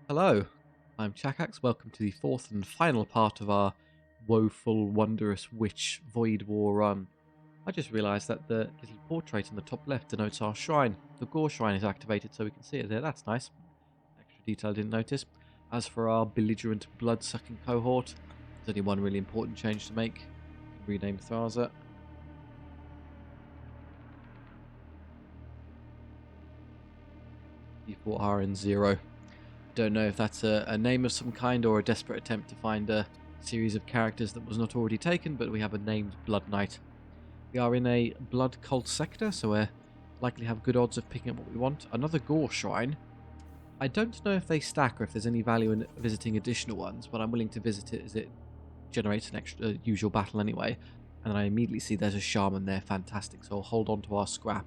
Hello, I'm Chakax. Welcome to the fourth and final part of our woeful, wondrous witch Void War run. I just realised that the little portrait in the top left denotes our shrine. The Gore shrine is activated so we can see it there. That's nice. Extra detail I didn't notice. As for our belligerent, blood-sucking cohort, there's only one really important change to make. Rename Thrallmaggeddon. Default RN0. Don't know if that's a name of some kind or a desperate attempt to find a series of characters that was not already taken, but we have a named Blood Knight. We are in a blood cult sector, so we're likely have good odds of picking up what we want. Another Gore shrine. I don't know if they stack or if there's any value in visiting additional ones, but I'm willing to visit it as it generates an extra usual battle anyway. And then I immediately see there's a shaman there. Fantastic. So I'll hold on to our scrap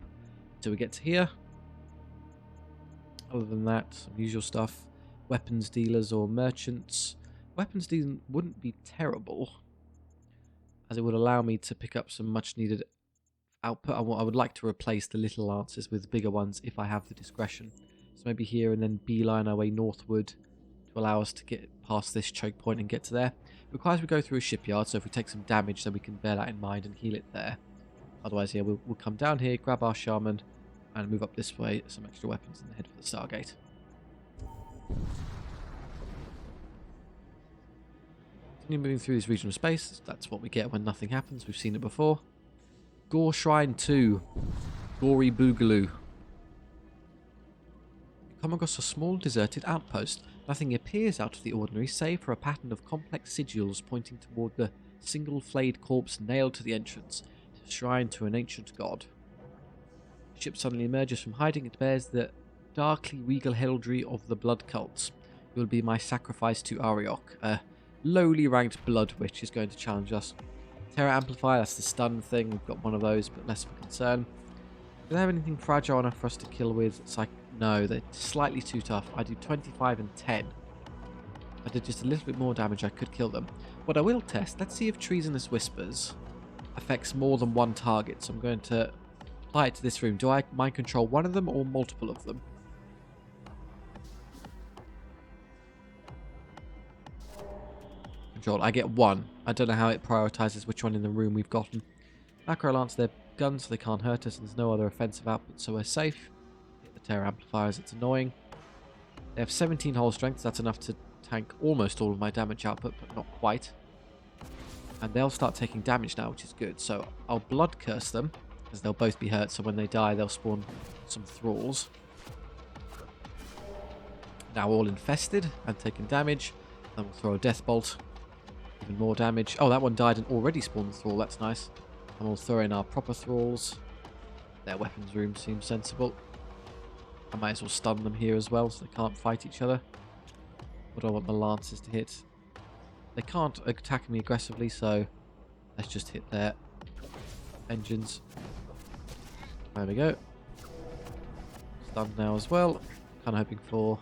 until we get to here. Other than that, some usual stuff. Weapons dealers or merchants. Weapons dealing wouldn't be terrible, as it would allow me to pick up some much needed output. I would like to replace the little lances with bigger ones if I have the discretion. So maybe here and then beeline our way northward to allow us to get past this choke point and get to there. It requires we go through a shipyard, so if we take some damage then we can bear that in mind and heal it there. Otherwise, yeah, we'll come down here, grab our shaman, and move up this way, some extra weapons, and head for the Stargate. Continue moving through this regional space. That's what we get when nothing happens. We've seen it before. Gore Shrine 2. Gory Boogaloo. You come across a small deserted outpost. Nothing appears out of the ordinary, save for a pattern of complex sigils pointing toward the single flayed corpse nailed to the entrance. It's a shrine to an ancient god. The ship suddenly emerges from hiding. It bears the darkly regal heraldry of the blood cults. You will be my sacrifice to Ariok. A lowly ranked blood witch is going to challenge us. Terror Amplifier, that's the stun thing. We've got one of those, but less of a concern. Do they have anything fragile enough for us to kill with? It's like, no, they're slightly too tough. I do 25 and 10. If I did just a little bit more damage, I could kill them. What I will test, let's see if Treasonous Whispers affects more than one target. So I'm going to apply it to this room. Do I mind control one of them or multiple of them? Control. I get one. I don't know how it prioritizes which one in the room we've gotten. Macro lance their guns so they can't hurt us, and there's no other offensive output, so we're safe. Hit the Terror Amplifiers, it's annoying. They have 17 hull strength, that's enough to tank almost all of my damage output, but not quite. And they'll start taking damage now, which is good. So I'll blood curse them, because they'll both be hurt, so when they die they'll spawn some thralls. Now all infested and taking damage. Then we'll throw a death bolt. Even more damage. Oh, that one died and already spawned a thrall, that's nice. And we'll throw in our proper thralls. Their weapons room seems sensible. I might as well stun them here as well so they can't fight each other. What do I want the lances to hit? They can't attack me aggressively, so let's just hit their engines. There we go. Stunned now as well. Kind of hoping for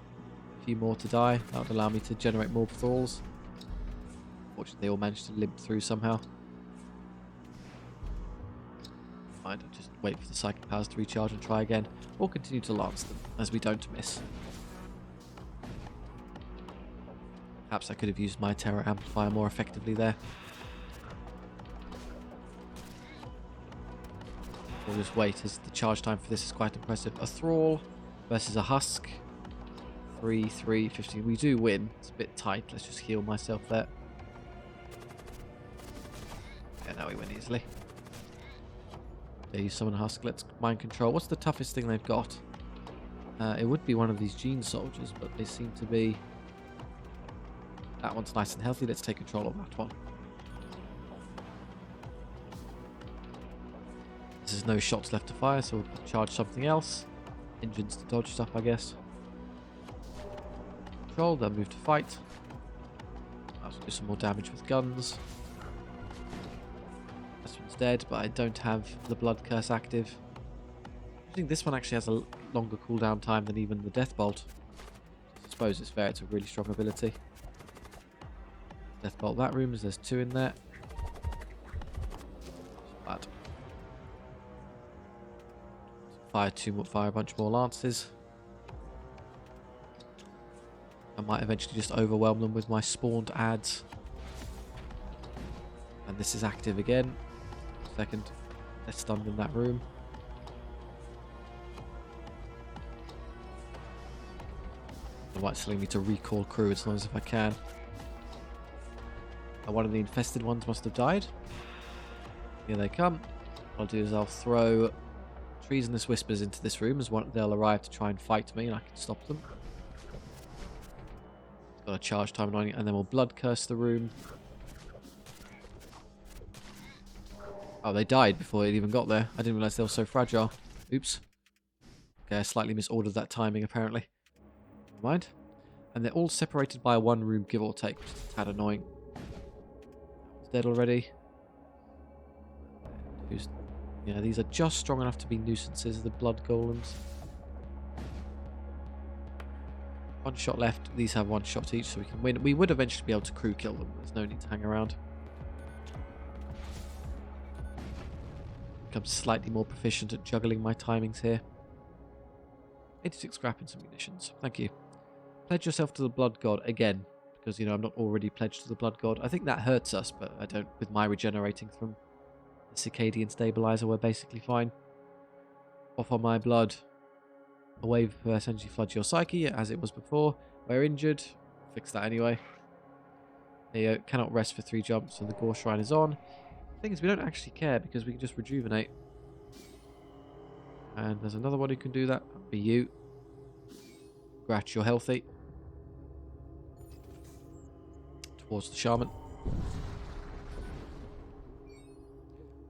a few more to die. That would allow me to generate more thralls. Fortunately, they all managed to limp through somehow. Fine, I'll just wait for the psychic powers to recharge and try again, or continue to lance them, as we don't miss. Perhaps I could have used my Terror Amplifier more effectively there. We'll just wait, as the charge time for this is quite impressive. A Thrall versus a Husk. 3, 3, 15. We do win. It's a bit tight. Let's just heal myself there. Yeah, now we win easily. There you summon a Husk. Let's mind control. What's the toughest thing they've got? It would be one of these Gene soldiers, but they seem to be... That one's nice and healthy. Let's take control of that one. There's no shots left to fire, so we'll charge something else. Engines to dodge stuff, I guess. Control, then move to fight. I'll do some more damage with guns. This one's dead, but I don't have the blood curse active. I think this one actually has a longer cooldown time than even the death bolt. I suppose it's fair, it's a really strong ability. Death bolt that room, as there's 2 in there. Bad. Fire a bunch more lances. might eventually just overwhelm them with my spawned ads. And this is active again. Second, they're stunned in that room. I might still need to recall crew as long as if I can. One of the infested ones must have died. Here they come. What I'll do is I'll throw treasonous whispers into this room as they'll arrive to try and fight me, and I can stop them. Got a charge time on it, and then we'll blood curse the room. Oh, they died before it even got there. I didn't realize they were so fragile. Oops. Okay, I slightly misordered that timing apparently. Never mind. And they're all separated by one room, give or take, which is a tad annoying. Dead already. Yeah, these are just strong enough to be nuisances, the blood golems. One shot left. These have one shot each, so we can win. We would eventually be able to crew kill them. There's no need to hang around. Become slightly more proficient at juggling my timings here. 86 scrap and some munitions. Thank you. Pledge yourself to the blood god again. Because, you know, I'm not already pledged to the blood god. I think that hurts us, but I don't. With my regenerating from the Circadian Stabilizer, we're basically fine. Off on my blood. A wave essentially floods your psyche, as it was before. We're injured. Fix that anyway. There you go. Cannot rest for 3 jumps, so the Gore Shrine is on. The thing is, we don't actually care, because we can just rejuvenate. And there's another one who can do that. That'll be you. Grat, you're healthy. Towards the shaman.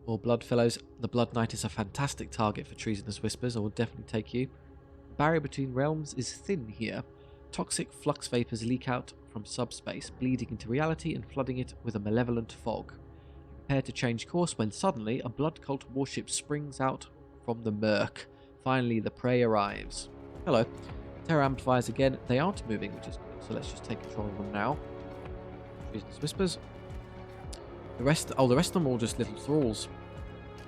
More blood fellows. The Blood Knight is a fantastic target for treasonous whispers. I will definitely take you. The barrier between realms is thin here. Toxic flux vapors leak out from subspace, bleeding into reality and flooding it with a malevolent fog. Prepare to change course when suddenly a blood cult warship springs out from the murk. Finally, the prey arrives. Hello. Terror amplifiers again. They aren't moving, which is good, so let's just take control of them now. Treasonous whispers. The rest of them are all just little thralls.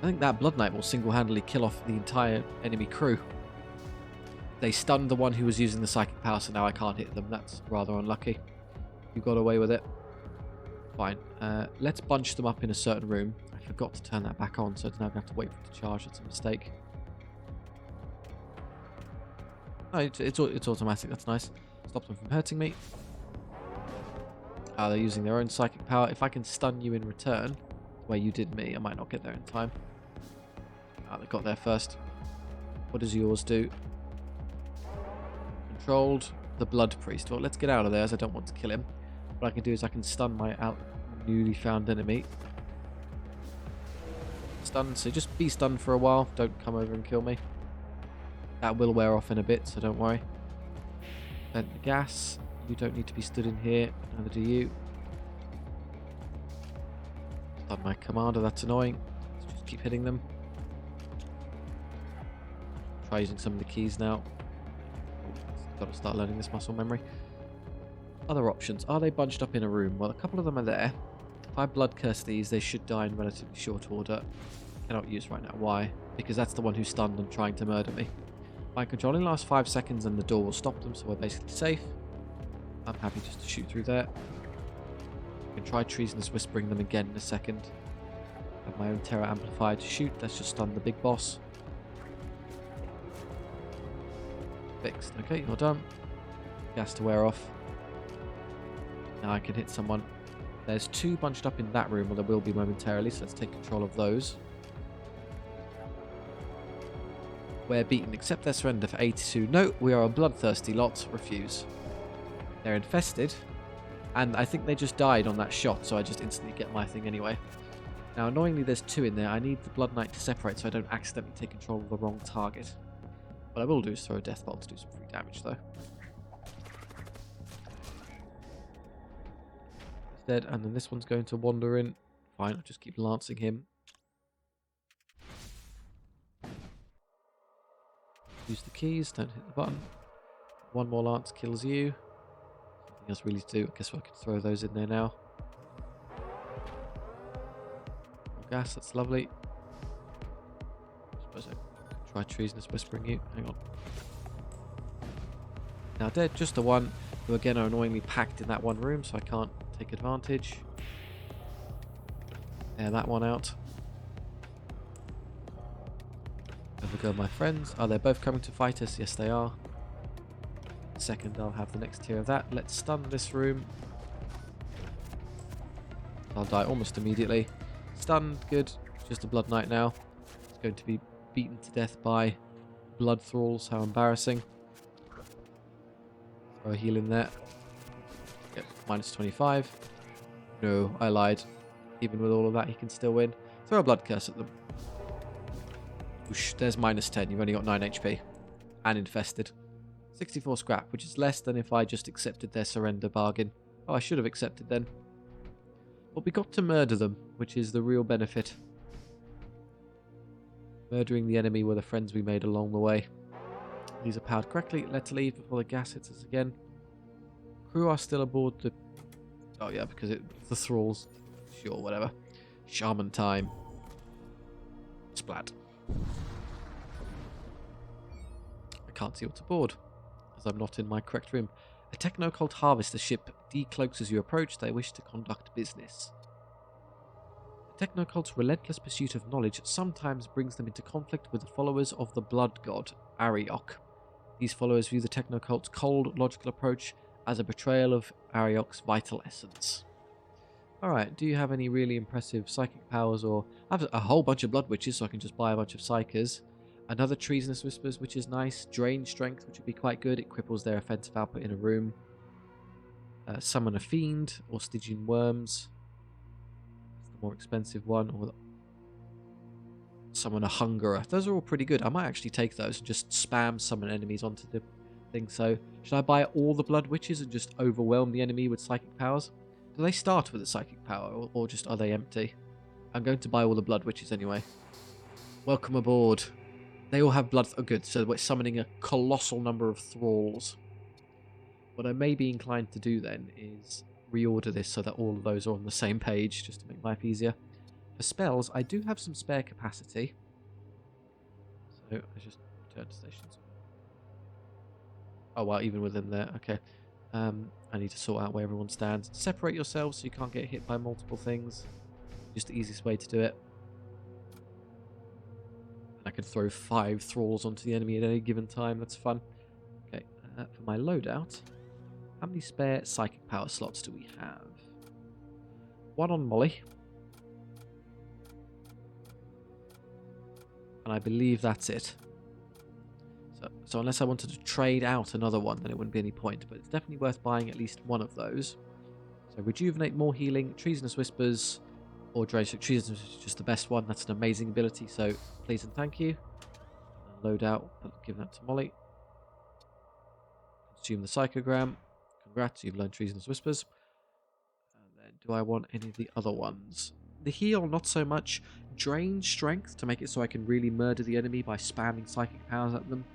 I think that Blood Knight will single-handedly kill off the entire enemy crew. They stunned the one who was using the psychic power, so now I can't hit them. That's rather unlucky. You got away with it. Fine. Let's bunch them up in a certain room. I forgot to turn that back on, so now I'm going to have to wait for it to charge. That's a mistake. Oh, it's automatic. That's nice. Stop them from hurting me. They're using their own psychic power. If I can stun you in return, the way you did me, I might not get there in time. They got there first. What does yours do? Controlled the Blood Priest. Well, let's get out of there, as I don't want to kill him. What I can do is I can stun my newly found enemy. Stun, so just be stunned for a while. Don't come over and kill me. That will wear off in a bit, so don't worry. Vent the gas. You don't need to be stood in here, neither do you. Stun my commander, that's annoying. Let's just keep hitting them. Try using some of the keys now. Got to start learning this muscle memory. Other options. Are they bunched up in a room? Well, a couple of them are there. If I blood curse these, they should die in relatively short order. Cannot use right now. Why? Because that's the one who's stunned and trying to murder me. Mind control only lasts 5 seconds and the door will stop them, so we're basically safe. I'm happy just to shoot through there. I can try treasonous whispering them again in a second. Have my own terror amplifier to shoot. Let's just stun the big boss. Fixed. Okay, you're done. Gas to wear off. Now I can hit someone. There's 2 bunched up in that room, or there will be momentarily, so let's take control of those. We're beaten. Accept their surrender for 82. No, we are a bloodthirsty lot. Refuse. They're infested, and I think they just died on that shot, so I just instantly get my thing anyway. Now, annoyingly, there's 2 in there. I need the Blood Knight to separate so I don't accidentally take control of the wrong target. What I will do is throw a Death Bolt to do some free damage, though. He's dead, and then this one's going to wander in. Fine, I'll just keep lancing him. Use the keys, don't hit the button. 1 more lance kills you. Nothing else really to do. I guess I could throw those in there now. More gas, that's lovely. I suppose I could try treasonous whispering you. Hang on. Now dead, just the one. who again are annoyingly packed in that one room, so I can't take advantage. Air that one out. Over go my friends. Are they both coming to fight us? Yes, they are. Second, I'll have the next tier of that. Let's stun this room. I'll die almost immediately. Stunned, good. Just a Blood Knight now. It's going to be beaten to death by Blood Thralls. How embarrassing. Throw a heal in there. Yep, minus 25. No, I lied. Even with all of that, he can still win. Throw a Blood Curse at them. Whoosh, there's minus 10. You've only got 9 HP. And infested. 64 scrap, which is less than if I just accepted their surrender bargain. Oh, I should have accepted then. But we got to murder them, which is the real benefit. Murdering the enemy were the friends we made along the way. These are powered correctly. Let's leave before the gas hits us again. Crew are still aboard the... Oh yeah, because it's the thralls. Sure, whatever. Shaman time. Splat. I can't see what's aboard, as I'm not in my correct room. A techno-cult harvester ship decloaks as you approach. They wish to conduct business. The techno-cult's relentless pursuit of knowledge sometimes brings them into conflict with the followers of the blood god, Ariok. These followers view the techno-cult's cold, logical approach as a betrayal of Ariok's vital essence. Alright, do you have any really impressive psychic powers, or... I have a whole bunch of blood witches, so I can just buy a bunch of psychers. Another treasonous whispers, which is nice. Drain strength, which would be quite good. It cripples their offensive output in a room. Summon a fiend, or Stygian worms. That's the more expensive one. Or summon a hungerer. Those are all pretty good. I might actually take those and just spam summon enemies onto the thing. So, should I buy all the blood witches and just overwhelm the enemy with psychic powers? Do they start with a psychic power, or just are they empty? I'm going to buy all the blood witches anyway. Welcome aboard. They all have blood... Oh, good. So we're summoning a colossal number of thralls. What I may be inclined to do then is reorder this so that all of those are on the same page, just to make life easier. For spells, I do have some spare capacity. So let's just return to stations. Oh, well, even within there. Okay. I need to sort out where everyone stands. Separate yourselves so you can't get hit by multiple things. Just the easiest way to do it. And I can throw 5 thralls onto the enemy at any given time. That's fun. Okay, for my loadout, how many spare psychic power slots do we have? 1 on Molly. And I believe that's it. So unless I wanted to trade out another one, then it wouldn't be any point. But it's definitely worth buying at least one of those. So Rejuvenate, More Healing, Treasonous Whispers, or Drain. So Treasonous Whispers is just the best one. That's an amazing ability, so please and thank you. Load out, give that to Molly. Consume the Psychogram. Congrats, you've learned Treasonous Whispers. And then do I want any of the other ones? The heal, not so much. Drain Strength, to make it so I can really murder the enemy by spamming psychic powers at them,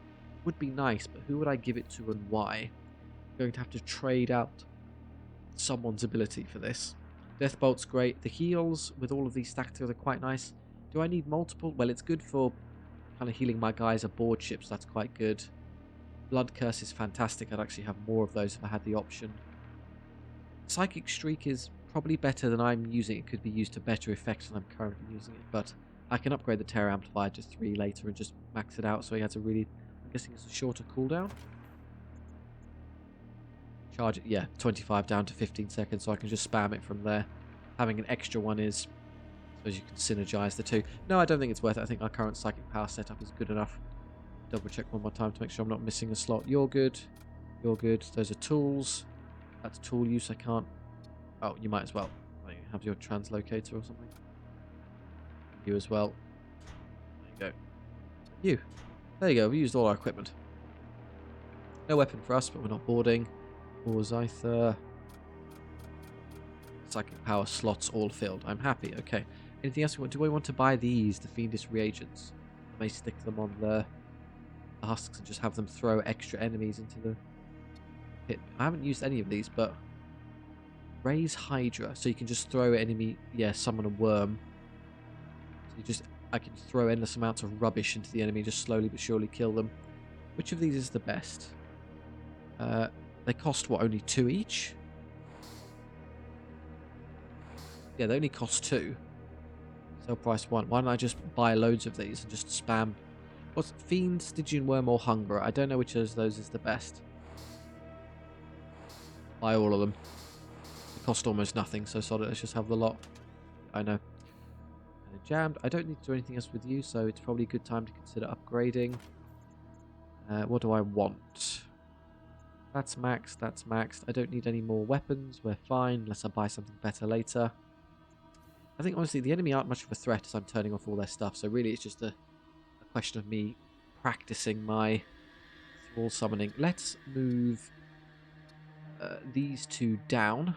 would be nice, but who would I give it to and why? I'm going to have to trade out someone's ability for this. Deathbolt's great. The heals with all of these stacked together are quite nice. Do I need multiple? Well, it's good for kind of healing my guys aboard ships. That's quite good. Blood Curse is fantastic. I'd actually have more of those if I had the option. Psychic Streak is probably better than I'm using. It could be used to better effect than I'm currently using it, but I can upgrade the Terror Amplifier to 3 later and just max it out so he has a really... I'm guessing it's a shorter cooldown. Charge it, yeah, 25 down to 15 seconds, so I can just spam it from there. Having an extra one is, I suppose you can synergize the two. No, I don't think it's worth it. I think our current psychic power setup is good enough. Double check one more time to make sure I'm not missing a slot. You're good. You're good. Those are tools. That's tool use. I can't. Oh, you might as well. Have your translocator or something. You as well. There you go. You. There you go. We used all our equipment. No weapon for us, but we're not boarding. Or Zyther. Psychic power slots all filled. I'm happy. Okay. Anything else we want? Do we want to buy these, the Fiendish reagents? I may stick them on the husks and just have them throw extra enemies into the pit. I haven't used any of these, but raise Hydra, so you can just throw enemy. Yeah, summon a worm. So I can throw endless amounts of rubbish into the enemy, just slowly but surely kill them. Which of these is the best? They cost, what, only 2 each? Yeah, they only cost 2. Sell price 1. Why don't I just buy loads of these and just spam? What's Fiend, Stygian Worm, or Hungerer? I don't know which of those is the best. Buy all of them. They cost almost nothing, so solid. Let's just have the lot. I know. Jammed. I don't need to do anything else with you, so it's probably a good time to consider upgrading. What do I want? That's maxed. That's maxed. I don't need any more weapons. We're fine, unless I buy something better later. I think, honestly, the enemy aren't much of a threat as I'm turning off all their stuff, so really it's just a question of me practicing my thrall summoning. Let's move these 2 down.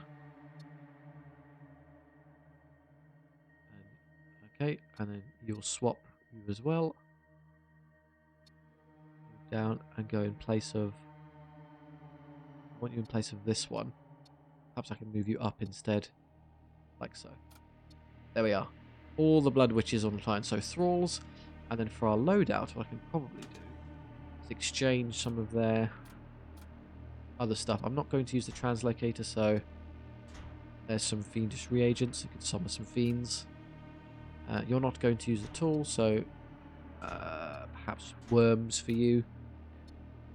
Okay, and then you'll swap you as well. Move down and go in place of... I want you in place of this one. Perhaps I can move you up instead. Like so. There we are. All the Blood Witches on the line. So Thralls. And then for our loadout, what I can probably do is exchange some of their other stuff. I'm not going to use the Translocator, so there's some Fiendish reagents. You can summon some Fiends. You're not going to use the tool, so perhaps Worms for you.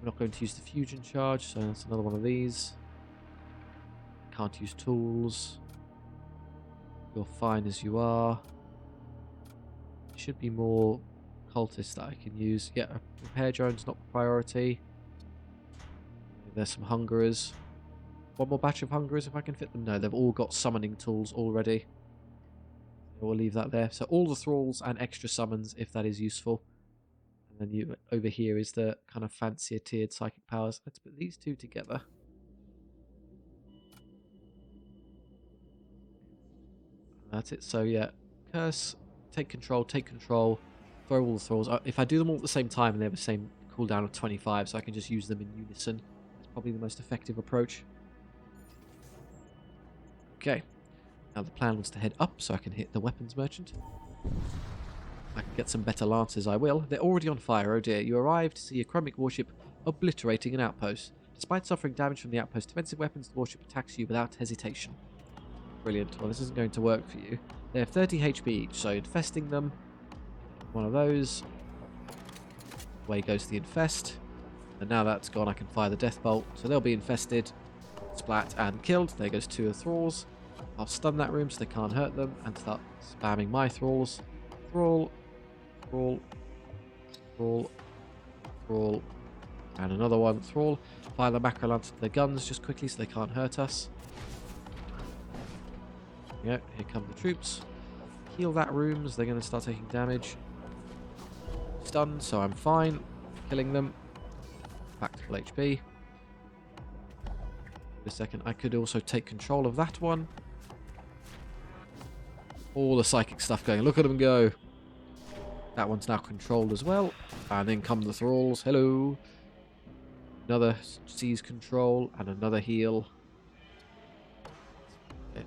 We're not going to use the Fusion Charge, so that's another one of these. Can't use tools. You're fine as you are. Should be more cultists that I can use. Yeah, repair drone's not priority. There's some hungerers. One more batch of hungerers if I can fit them. No, they've all got summoning tools already. We'll leave that there. So all the thralls and extra summons if that is useful. And then you over here is the kind of fancier tiered psychic powers. Let's put these 2 together. That's it. So yeah, curse, take control, throw all the thralls. If I do them all at the same time and they have the same cooldown of 25, so I can just use them in unison. That's probably the most effective approach. Okay. Now the plan was to head up so I can hit the weapons merchant. If I can get some better lances, I will. They're already on fire, oh dear. You arrive to see a chromic warship obliterating an outpost. Despite suffering damage from the outpost's defensive weapons, the warship attacks you without hesitation. Brilliant. Well, this isn't going to work for you. They have 30 HP each, so infesting them. One of those. Away goes the infest. And now that's gone, I can fire the death bolt. So they'll be infested, splat, and killed. There goes 2 of thralls. I'll stun that room so they can't hurt them and start spamming my thralls. Thrall, thrall, thrall, thrall, and another one. Thrall. Fire the macro lance to their guns just quickly so they can't hurt us. Yeah, here come the troops. Heal that room as they're going to start taking damage. Stunned, so I'm fine. Killing them. Back to full HP. Wait a second, I could also take control of that one. All the psychic stuff going. Look at them go. That one's now controlled as well. And then come the thralls. Hello. Another seize control and another heal. Okay.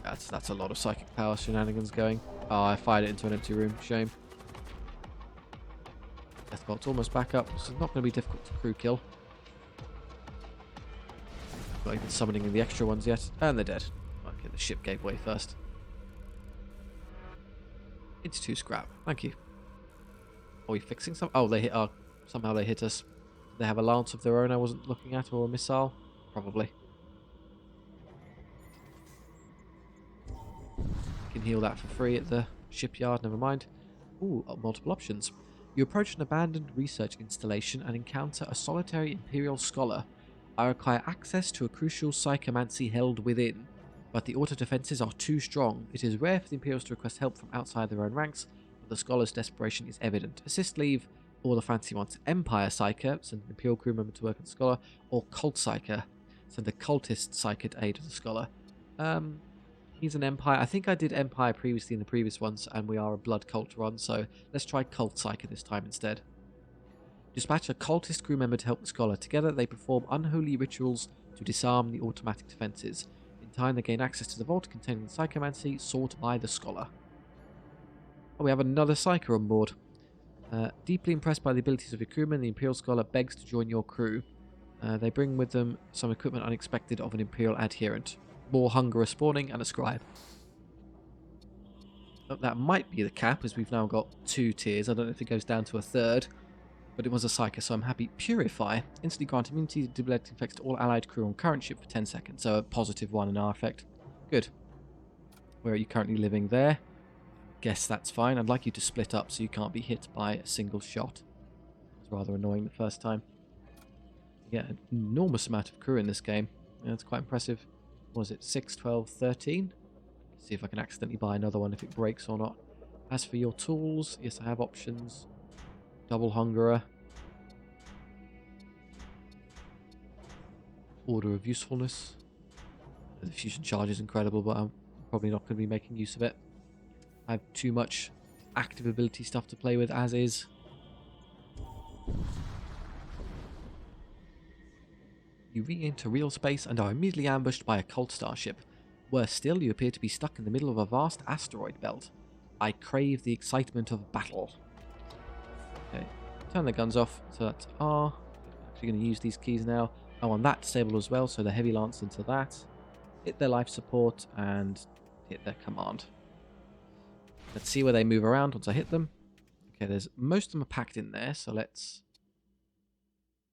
That's a lot of psychic power shenanigans going. Oh, I fired it into an empty room. Shame. Death bolt's almost back up. This is not going to be difficult to crew kill. Not even summoning the extra ones yet. And they're dead. Okay, the ship gave way first. It's 2 scrap. Thank you. Are we fixing some? Oh, they hit our... Somehow they hit us. Do they have a lance of their own I wasn't looking at, or a missile? Probably. Can heal that for free at the shipyard, never mind. Ooh, multiple options. You approach an abandoned research installation and encounter a solitary Imperial scholar. I require access to a crucial psychomancy held within, but the auto defenses are too strong. It is rare for the Imperials to request help from outside their own ranks, but the scholar's desperation is evident. Assist leave, or the fancy ones. Empire Psyker, send an Imperial crew member to work with the scholar, or Cult Psyker, send a cultist psyker to aid of the scholar. He's an Empire. I think I did Empire previously in the previous ones, and we are a Blood Cult run, so let's try Cult Psyker this time instead. Dispatch a cultist crew member to help the scholar. Together they perform unholy rituals to disarm the automatic defenses. In time they gain access to the vault containing the psychomancy sought by the scholar. Oh, we have another psyker on board. Deeply impressed by the abilities of your crewmen, the Imperial Scholar begs to join your crew. They bring with them some equipment unexpected of an Imperial adherent. More hunger are spawning and a scribe. That might be the cap, as we've now got 2 tiers. I don't know if it goes down to a 3rd, but it was a Psyker, so I'm happy. Purify. Instantly grant immunity to debilitating effects to all allied crew on current ship for 10 seconds. So a +1 in our effect. Good. Where are you currently living? There. Guess that's fine. I'd like you to split up so you can't be hit by a single shot. It's rather annoying the first time. You get an enormous amount of crew in this game. Yeah, that's quite impressive. What was it? 6, 12, 13? See if I can accidentally buy another one if it breaks or not. As for your tools, yes, I have options. Double Hungerer. Order of Usefulness. The fusion charge is incredible, but I'm probably not going to be making use of it. I have too much active ability stuff to play with as is. You re-enter real space and are immediately ambushed by a cult starship. Worse still, you appear to be stuck in the middle of a vast asteroid belt. I crave the excitement of battle. Okay, turn the guns off, so that's R. I'm actually going to use these keys now. I want that disabled as well, so the heavy lance into that. Hit their life support and hit their command. Let's see where they move around once I hit them. Okay, there's most of them are packed in there, so let's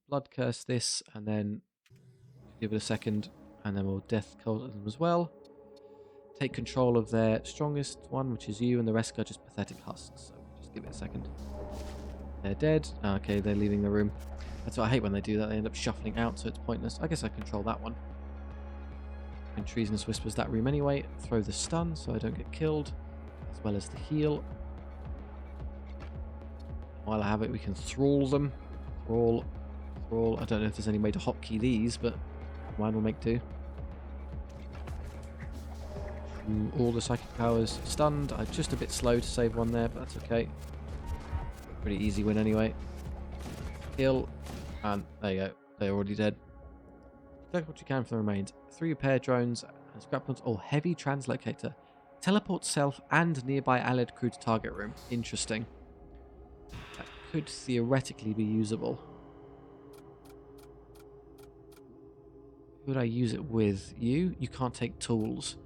blood curse this and then give it a second, and then we'll death cult them as well. Take control of their strongest one, which is you, and the rest are just pathetic husks. So just give it a second. They're dead. Okay, they're leaving the room. That's what I hate when they do that. They end up shuffling out, so it's pointless. I guess I control that one. And Treasonous Whispers that room anyway. Throw the stun so I don't get killed, as well as the heal. While I have it, we can thrall them. Thrall. I don't know if there's any way to hotkey these, but mine will make do. All the psychic powers stunned. I'm just a bit slow to save one there, but that's okay. Pretty easy win anyway. Kill, and there you go. They're already dead. Collect what you can from the remains. 3 repair drones and scrap ones. Oh, heavy translocator. Teleport self and nearby allied crew to target room. Interesting. That could theoretically be usable. Who would I use it with? You? You can't take tools.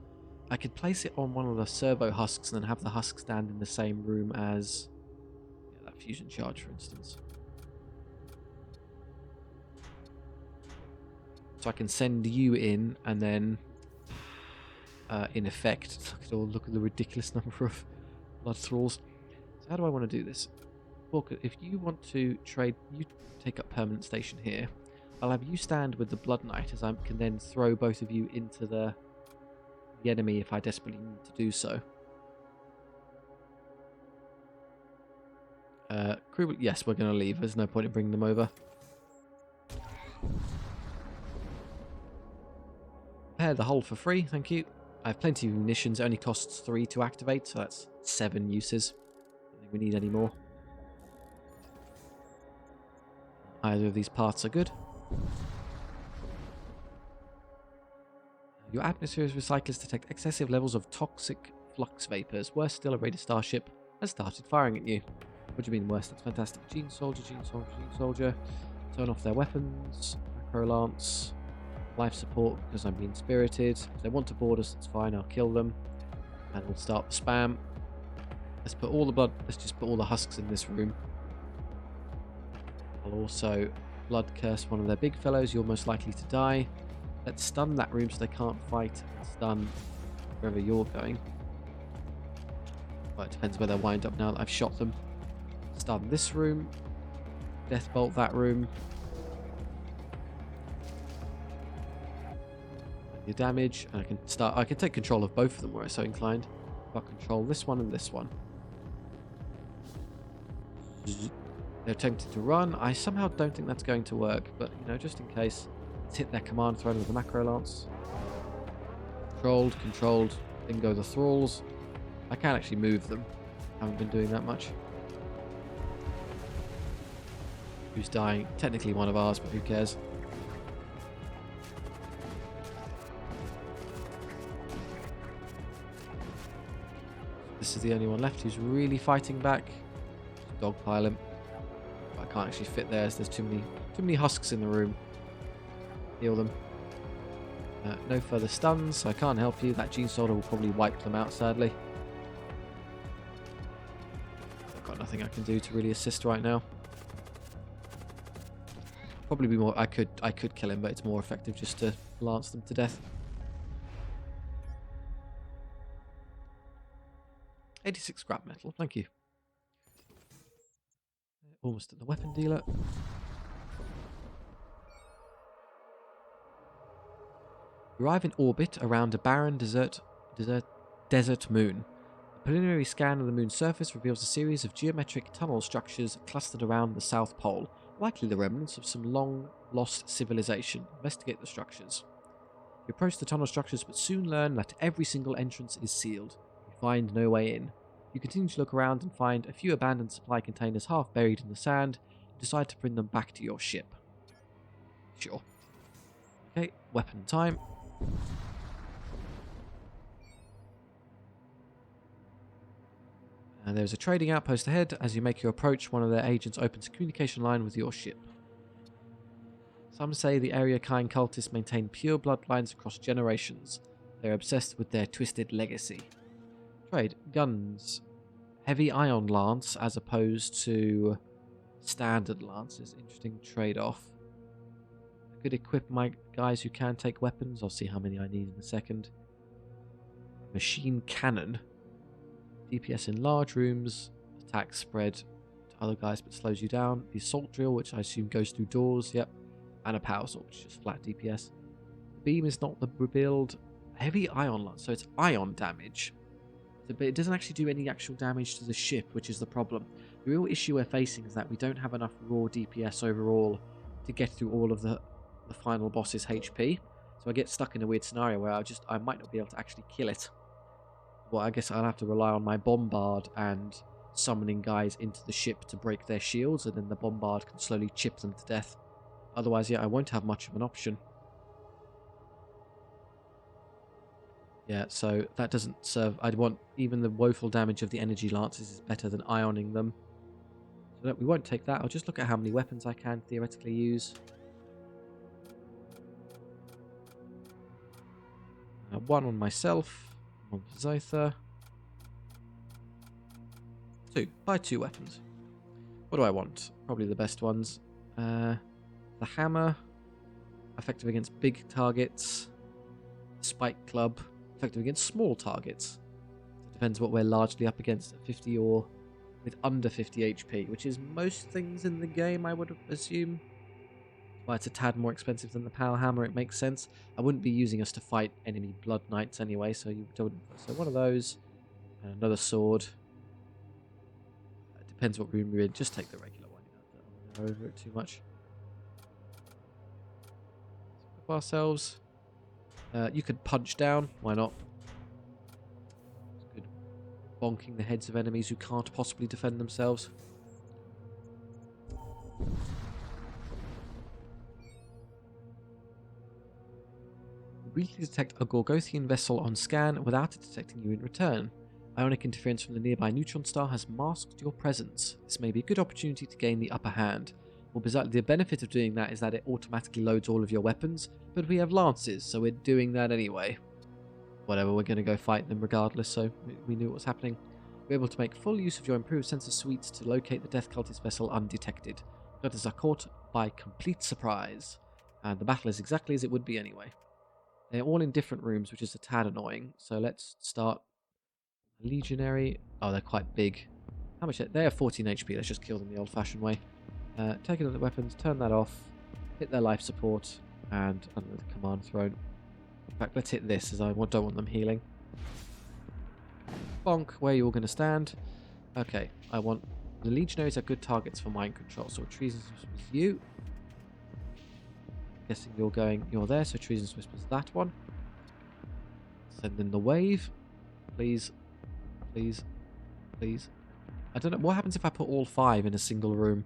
I could place it on one of the servo husks and then have the husk stand in the same room as that fusion charge, for instance. So I can send you in and then, in effect, look at the ridiculous number of blood thralls. So how do I want to do this? Walker, if you want to trade, you take up permanent station here. I'll have you stand with the Blood Knight, as I can then throw both of you into the enemy if I desperately need to do so. Crew, yes, we're going to leave. There's no point in bringing them over. Repair the hull for free, thank you. I have plenty of munitions. It only costs 3 to activate, so that's 7 uses. I don't think we need any more. Either of these parts are good. Your atmosphere's recyclers detect excessive levels of toxic flux vapors. Worse still, a raided starship has started firing at you. What do you mean worse? That's fantastic. Gene Soldier. Turn off their weapons. Macro Lance. Life support because I'm being spirited. If they want to board us, that's fine. I'll kill them. And we'll start the spam. Let's put all the blood. Let's just put all the husks in this room. I'll also blood curse one of their big fellows. You're most likely to die. Let's stun that room so they can't fight and stun wherever you're going. Well, it depends where they'll wind up now that I've shot them. Stun this room. Death bolt that room. Your damage, and I can take control of both of them were I so inclined. I'll control this one and this one. They're attempting to run. I somehow don't think that's going to work, but you know, just in case. Let's hit their command thrown with the macro lance. Controlled. Then go the thralls. I can actually move them. Haven't been doing that much. Who's dying? Technically one of ours, but who cares? This is the only one left who's really fighting back. dogpile him. But I can't actually fit there as there's too many husks in the room. Heal them. No further stuns, so I can't help you. That gene solder will probably wipe them out, sadly. I've got nothing I can do to really assist right now. Probably be more. I could kill him, but it's more effective just to lance them to death. 86 scrap metal, thank you. Almost at the weapon dealer. Arrive in orbit around a barren desert moon. A preliminary scan of the moon's surface reveals a series of geometric tunnel structures clustered around the South Pole, likely the remnants of some long-lost civilization. Investigate the structures. You approach the tunnel structures, but soon learn that every single entrance is sealed. You find no way in. You continue to look around and find a few abandoned supply containers half buried in the sand. You decide to bring them back to your ship. Sure. Okay, weapon time. And there's a trading outpost ahead. As you make your approach, one of their agents opens a communication line with your ship. Some say the area Kain cultists maintain pure bloodlines across generations. They're obsessed with their twisted legacy. Trade. Guns. Heavy ion lance as opposed to standard lances. Interesting trade-off. I could equip my guys who can take weapons. I'll see how many I need in a second. Machine cannon. DPS in large rooms. Attack spread to other guys but slows you down. The assault drill, which I assume goes through doors. Yep. And a power sword, which is just flat DPS. Beam is not the build. Heavy ion lance, so it's ion damage. But it doesn't actually do any actual damage to the ship, which is the problem. The real issue we're facing is that we don't have enough raw DPS overall to get through all of the final boss's HP. So I get stuck in a weird scenario where I might not be able to actually kill it. Well, I guess I'll have to rely on my bombard and summoning guys into the ship to break their shields, and then the bombard can slowly chip them to death. Otherwise, yeah, I won't have much of an option. Yeah, so that doesn't serve. I'd want even the woeful damage of the energy lances is better than ioning them. So no, we won't take that. I'll just look at how many weapons I can theoretically use. One on myself, one for Zotha. Two. Buy 2 weapons. What do I want? Probably the best ones. The hammer, effective against big targets. Spike club, effective against small targets. It depends what we're largely up against, at 50 or with under 50 HP, which is most things in the game, I would assume. Why it's a tad more expensive than the power hammer, it makes sense. I wouldn't be using us to fight enemy blood knights anyway, so you don't. So one of those, and another sword. It depends what room you're in. Just take the regular one. You don't have to over it too much. Ourselves. You could punch down. Why not? It's good. Bonking the heads of enemies who can't possibly defend themselves. Briefly detect a Gorgothian vessel on scan without it detecting you in return. Ionic interference from the nearby neutron star has masked your presence. This may be a good opportunity to gain the upper hand. Well, bizarrely, the benefit of doing that is that it automatically loads all of your weapons, but we have lances, so we're doing that anyway. Whatever, we're going to go fight them regardless, so we knew what was happening. We're able to make full use of your improved sensor suites to locate the Death Cultist vessel undetected. Cultists are caught by complete surprise, and the battle is exactly as it would be anyway. They're all in different rooms, which is a tad annoying, so let's start. Legionary. Oh, they're quite big. How much? They have 14 HP, let's just kill them the old-fashioned way. Take another weapons, turn that off, hit their life support, and under the command throne. In fact, let's hit this, as I don't want them healing. Bonk, where are you all going to stand? Okay, I want... The Legionaries are good targets for mind control, so Treasonous Whispers you. Guessing you're there, so Treasonous Whispers that one. Send in the wave. Please, please, please. I don't know, what happens if I put all 5 in a single room?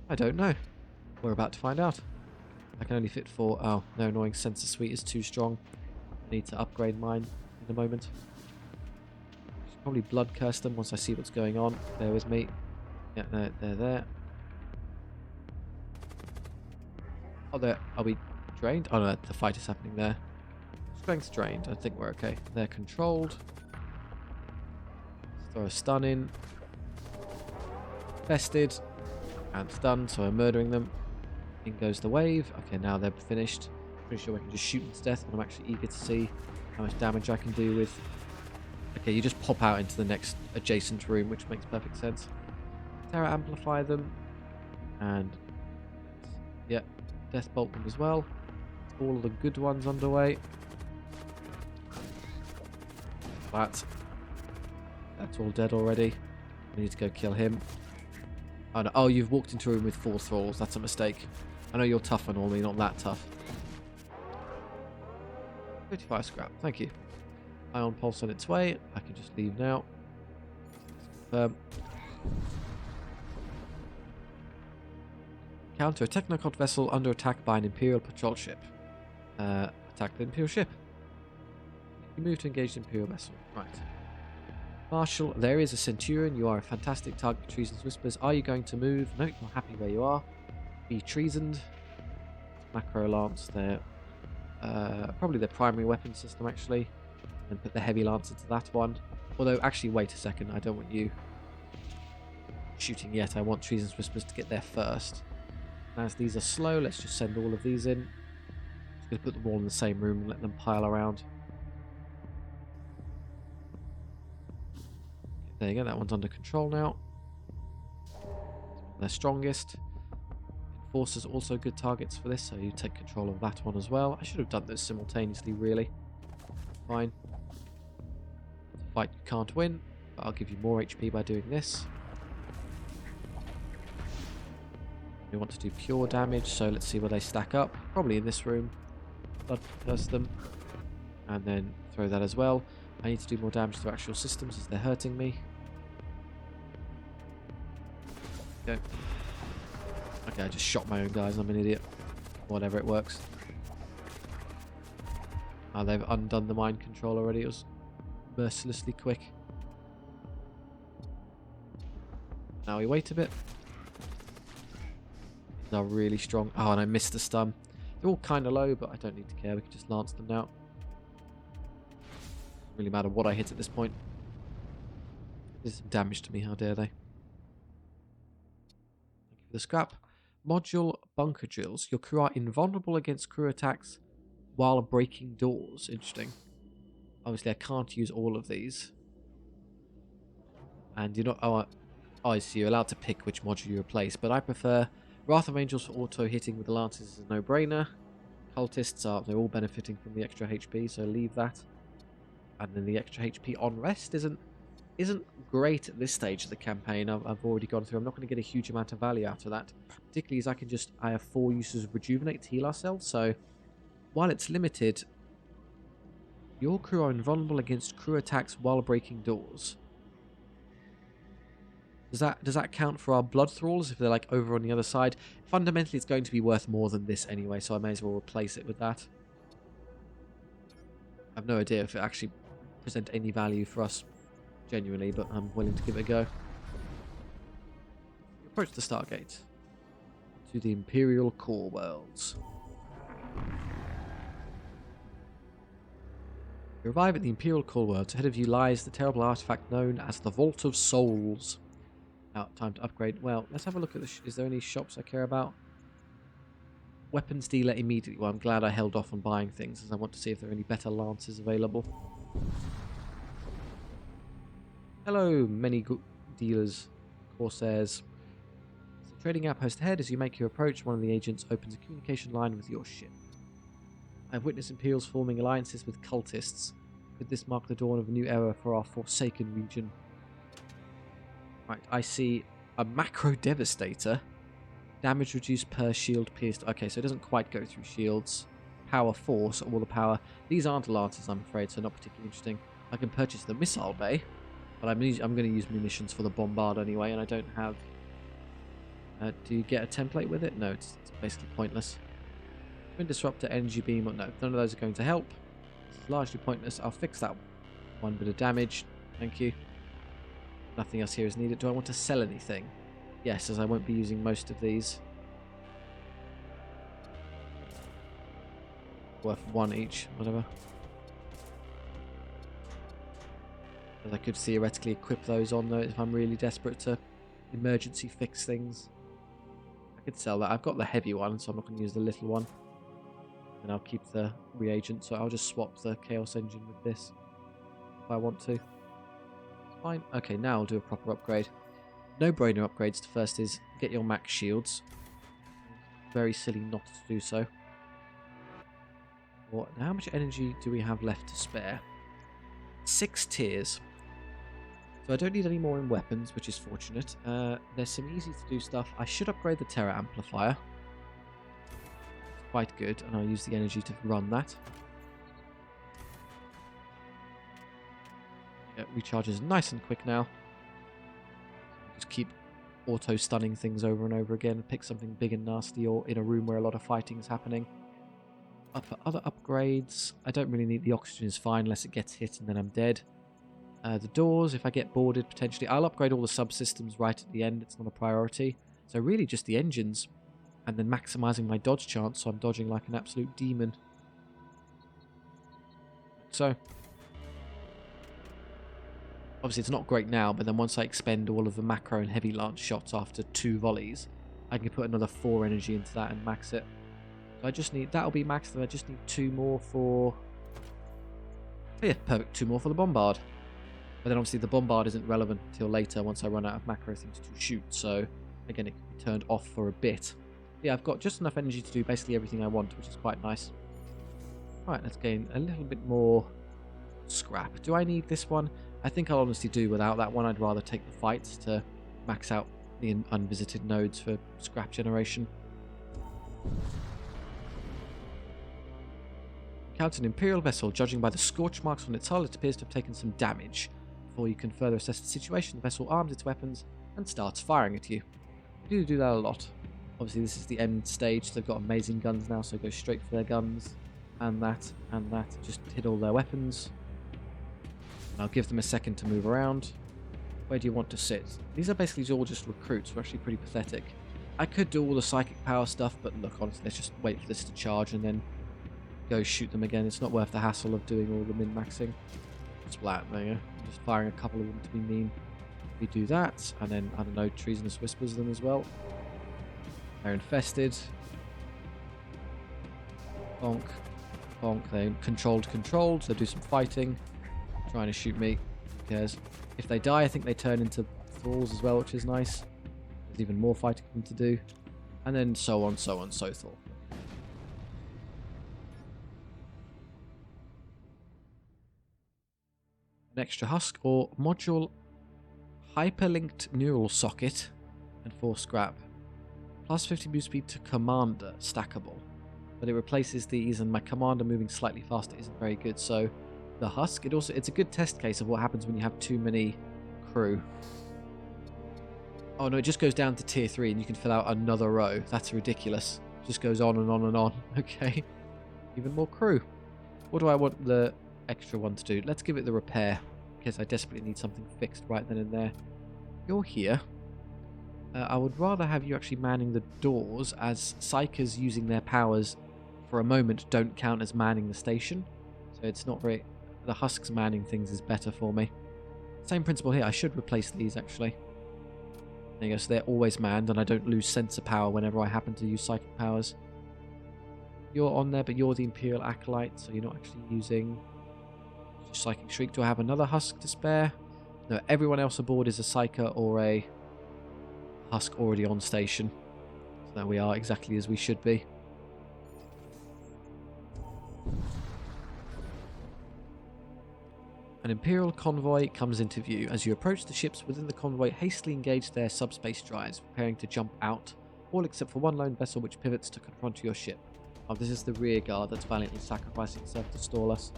I don't know. We're about to find out. I can only fit 4. Oh, no, annoying sensor suite is too strong. I need to upgrade mine in a moment. Should probably blood curse them once I see what's going on. Bear with me. Yeah, they're there. Oh, are we drained? Oh no, the fight is happening there. Strength's drained. I think we're okay. They're controlled. Let's throw a stun in. Bested. And stunned, so I'm murdering them. In goes the wave. Okay, now they're finished. Pretty sure I can just shoot them to death, but I'm actually eager to see how much damage I can do with... Okay, you just pop out into the next adjacent room, which makes perfect sense. Terra amplify them. And... yeah, death bolt them as well. All of the good ones underway. That's all dead already. I need to go kill him. Oh, no. Oh, you've walked into a room with 4 thralls. That's a mistake. I know you're tough and all, but you're not that tough. 35 scrap. Thank you. Ion pulse on its way. I can just leave now. Counter a Technocont vessel under attack by an Imperial patrol ship. Attack the Imperial ship. You move to engage the Imperial vessel. Right. Marshal, there is a Centurion. You are a fantastic target for Treason's Whispers. Are you going to move? No, you're happy where you are. Be treasoned. Macro Lance there. Probably their primary weapon system, actually. And put the heavy lance into that one. Although, actually, wait a second. I don't want you shooting yet. I want Treason's Whispers to get there first. And as these are slow, let's just send all of these in. Just going to put them all in the same room and let them pile around. There you go, that one's under control now. They're strongest. Enforcers also good targets for this, so you take control of that one as well. I should have done those simultaneously, really. Fine. It's a fight you can't win, but I'll give you more HP by doing this. We want to do pure damage, so let's see where they stack up. Probably in this room. Blood curse them. And then throw that as well. I need to do more damage to actual systems as they're hurting me. Okay. Okay, I just shot my own guys. I'm an idiot. Whatever, it works. Oh, they've undone the mind control already. It was mercilessly quick. Now we wait a bit. These are really strong. Oh, and I missed the stun. They're all kind of low, but I don't need to care. We can just lance them now. Doesn't really matter what I hit at this point. There's some damage to me. How dare they? Thank you for the scrap. Module bunker drills. Your crew are invulnerable against crew attacks while breaking doors. Interesting. Obviously, I can't use all of these. And you're not... Oh, I see. You're allowed to pick which module you replace. But I prefer Wrath of Angels for auto-hitting with the lances is a no-brainer. Cultists are... They're all benefiting from the extra HP, so leave that. And then the extra HP on rest isn't great at this stage of the campaign. I've already gone through. I'm not going to get a huge amount of value out of that. Particularly as I have 4 uses of Rejuvenate to heal ourselves. So while it's limited, your crew are invulnerable against crew attacks while breaking doors. Does that count for our blood thralls if they're like over on the other side? Fundamentally, it's going to be worth more than this anyway, so I may as well replace it with that. I have no idea if it actually presents any value for us genuinely, but I'm willing to give it a go. We approach the Stargate to the Imperial core worlds. You arrive at the Imperial core worlds. Ahead of you lies the terrible artifact known as the Vault of Souls. Now, time to upgrade. Well, let's have a look at the... Is there any shops I care about? Weapons dealer immediately. Well, I'm glad I held off on buying things as I want to see if there are any better lances available. Hello, many dealers, corsairs. There's a trading outpost ahead. As you make your approach, one of the agents opens a communication line with your ship. I've witnessed Imperials forming alliances with cultists. Could this mark the dawn of a new era for our Forsaken region? Right, I see a macro devastator. Damage reduced per shield pierced. Okay, so it doesn't quite go through shields. Power force, all the power. These aren't lances, I'm afraid, so not particularly interesting. I can purchase the missile bay, but I'm going to use munitions for the bombard anyway, and I don't have... do you get a template with it? No, it's basically pointless. Twin disruptor, energy beam, no, none of those are going to help. It's largely pointless. I'll fix that one bit of damage. Thank you. Nothing else here is needed. Do I want to sell anything? Yes, as I won't be using most of these. Worth 1 each, whatever. As I could theoretically equip those on though if I'm really desperate to emergency fix things. I could sell that. I've got the heavy one, so I'm not going to use the little one. And I'll keep the reagent, so I'll just swap the Chaos Engine with this if I want to. It's fine. Okay, now I'll do a proper upgrade. No-brainer upgrades. The first is get your max shields. Very silly not to do so. What? How much energy do we have left to spare? 6 tiers. So I don't need any more in weapons, which is fortunate. There's some easy to do stuff. I should upgrade the Terra Amplifier. It's quite good, and I'll use the energy to run that. Yeah, recharges nice and quick now. Just keep auto-stunning things over and over again. Pick something big and nasty or in a room where a lot of fighting is happening. Up for other upgrades, I don't really need the oxygen is fine unless it gets hit and then I'm dead. The doors, if I get boarded potentially, I'll upgrade all the subsystems right at the end. It's not a priority. So really just the engines and then maximizing my dodge chance so I'm dodging like an absolute demon. So obviously it's not great now, but then once I expend all of the macro and heavy lance shots after 2 volleys, I can put another 4 energy into that and max it. So I just need, that'll be maxed, and I just need 2 more for, yeah, perfect, 2 more for the bombard. But then obviously the bombard isn't relevant until later once I run out of macro things to shoot, so again it can be turned off for a bit. Yeah, I've got just enough energy to do basically everything I want, which is quite nice. Right, let's gain a little bit more scrap. Do I need this one? I think I'll honestly do without that one. I'd rather take the fights to max out the unvisited nodes for scrap generation. Encounter an Imperial vessel. Judging by the scorch marks on its hull, it appears to have taken some damage. Before you can further assess the situation, the vessel arms its weapons and starts firing at you. You do that a lot. Obviously, this is the end stage. They've got amazing guns now, so go straight for their guns. And that, and that. Just hit all their weapons. And I'll give them a second to move around. Where do you want to sit? These are basically all just recruits. We're actually pretty pathetic. I could do all the psychic power stuff, but look, honestly, let's just wait for this to charge and then go shoot them again. It's not worth the hassle of doing all the min-maxing. Splat, there you go. I'm just firing a couple of them to be mean. We do that, and then, I don't know, treasonous whispers them as well. They're infested. Bonk. Bonk. They're controlled. They'll do some fighting. Trying to shoot me. Who cares? If they die, I think they turn into thralls as well, which is nice. There's even more fighting for them to do. And then so on, so forth. An extra husk or module hyperlinked neural socket and 4 scrap. Plus 50 move speed to commander, stackable. But it replaces these, and my commander moving slightly faster isn't very good, so the husk, it's a good test case of what happens when you have too many crew. Oh no, it just goes down to tier 3 and you can fill out another row. That's ridiculous. It just goes on and on and on. Okay. Even more crew. What do I want the extra one to do? Let's give it the repair, because I desperately need something fixed right then and there. You're here. I would rather have you actually manning the doors, as psychers using their powers for a moment don't count as manning the station. So it's not very... The husks manning things is better for me. Same principle here. I should replace these actually. There you go. So they're always manned and I don't lose sensor power whenever I happen to use psychic powers. You're on there, but you're the Imperial Acolyte, so you're not actually using Psychic Shriek. Do I have another husk to spare? No, everyone else aboard is a psyker or a husk already on station. So there we are, exactly as we should be. An Imperial convoy comes into view. As you approach, the ships within the convoy hastily engage their subspace drives, preparing to jump out, all except for one lone vessel which pivots to confront your ship. Oh, this is the rear guard that's valiantly sacrificing itself to stall us.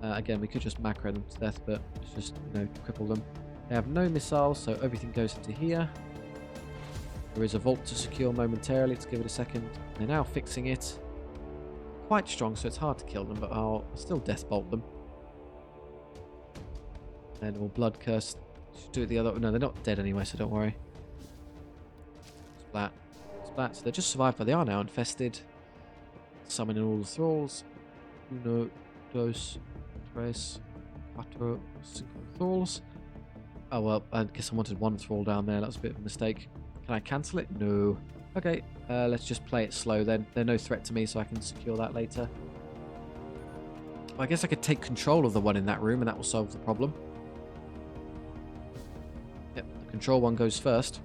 Again, we could just macro them to death, but let's just, cripple them. They have no missiles, so everything goes into here. There is a vault to secure momentarily. Let's give it a second. They're now fixing it. Quite strong, so it's hard to kill them, but I'll still death bolt them. Then we'll blood curse. Should do it the other... No, they're not dead anyway, so don't worry. Splat. Splat. So they just survived, but they are now infested. Summoning all the thralls. Uno, dos, tres, cuatro, cinco thralls. Oh well, I guess I wanted one thrall down there. That was a bit of a mistake. Can I cancel it? No. Okay, let's just play it slow then. They're no threat to me, so I can secure that later. Well, I guess I could take control of the one in that room, and that will solve the problem. Yep, the control one goes first.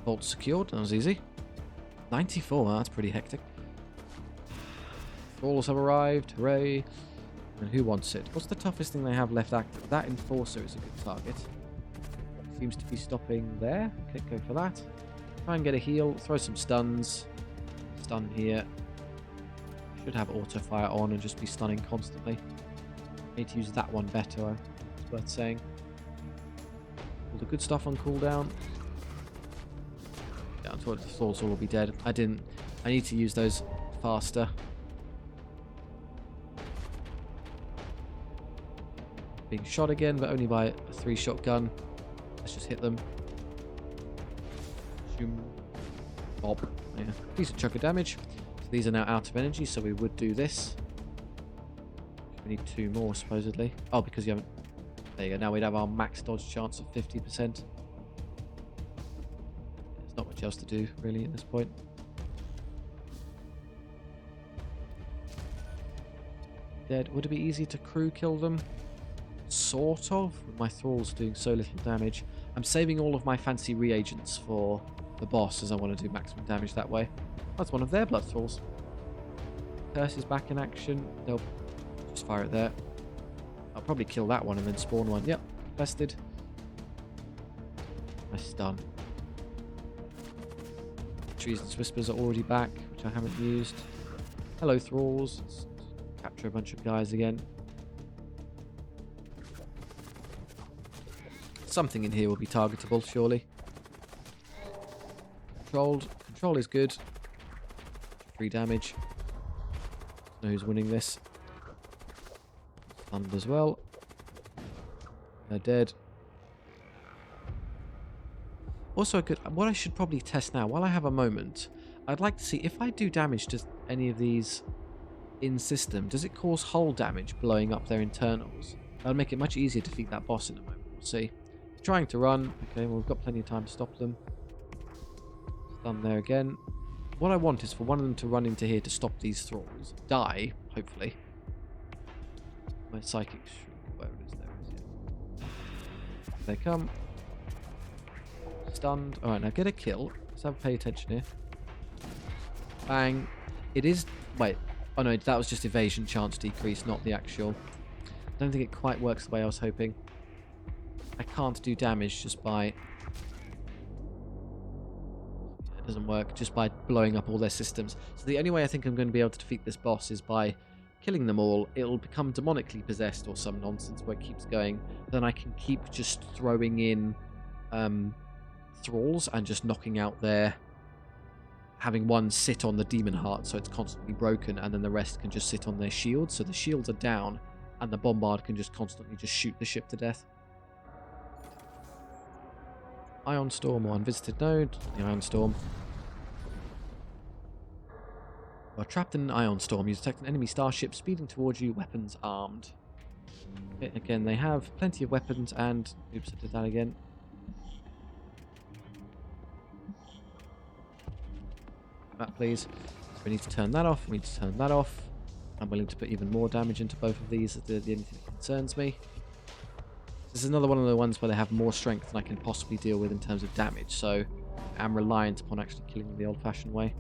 Vault secured. That was easy. 94. That's pretty hectic. Thralls have arrived. Hooray. And who wants it? What's the toughest thing they have left active? That Enforcer is a good target. Seems to be stopping there. Okay, go for that. Try and get a heal. Throw some stuns. Stun here. Should have auto fire on and just be stunning constantly. Need to use that one better, it's worth saying. All the good stuff on cooldown. Yeah, I thought the Thralls will all be dead. I need to use those faster. Being shot again, but only by a 3-shot gun. Let's just hit them. Zoom. Bob. Yeah. Decent chunk of damage. So these are now out of energy, so we would do this. We need 2 more, supposedly. Oh, because you haven't... There you go. Now we'd have our max dodge chance of 50%. There's not much else to do, really, at this point. Dead. Would it be easy to crew kill them? Sort of, with my thralls doing so little damage. I'm saving all of my fancy reagents for the boss, as I want to do maximum damage that way. That's one of their blood thralls. Curse is back in action. They'll just fire it there. I'll probably kill that one and then spawn one. Yep, bested. Nice stun. Treason's Whispers are already back, which I haven't used. Hello, thralls. Let's capture a bunch of guys again. Something in here will be targetable, surely. Controlled. Control is good. 3 damage. Know who's winning this. Stunned as well. They're dead. Also, what I should probably test now, while I have a moment, I'd like to see if I do damage to any of these in system, does it cause hull damage blowing up their internals? That'll make it much easier to defeat that boss in a moment. We'll see. Trying to run. Okay, well, we've got plenty of time to stop them. Stun there again. What I want is for one of them to run into here to stop these thralls. Die, hopefully. My psychic shriek, where it is, there it is. Yeah. They come. Stunned. Alright, now get a kill. Let's have pay attention here. Bang. It is... Wait. Oh no, that was just evasion chance decrease, not the actual... I don't think it quite works the way I was hoping. I can't do damage just by... It doesn't work, just by blowing up all their systems. So the only way I think I'm going to be able to defeat this boss is by killing them all. It'll become demonically possessed or some nonsense where it keeps going. Then I can keep just throwing in thralls and just knocking out their... Having one sit on the demon heart so it's constantly broken, and then the rest can just sit on their shields. So the shields are down and the bombard can just constantly just shoot the ship to death. Ion Storm or Unvisited Node. The Ion Storm. You are trapped in an Ion Storm. You detect an enemy starship speeding towards you, weapons armed. Okay, again, they have plenty of weapons and... Oops, I did that again. That, please. We need to turn that off. We need to turn that off. I'm willing to put even more damage into both of these if there's anything that concerns me. This is another one of the ones where they have more strength than I can possibly deal with in terms of damage, so I'm reliant upon actually killing them the old-fashioned way.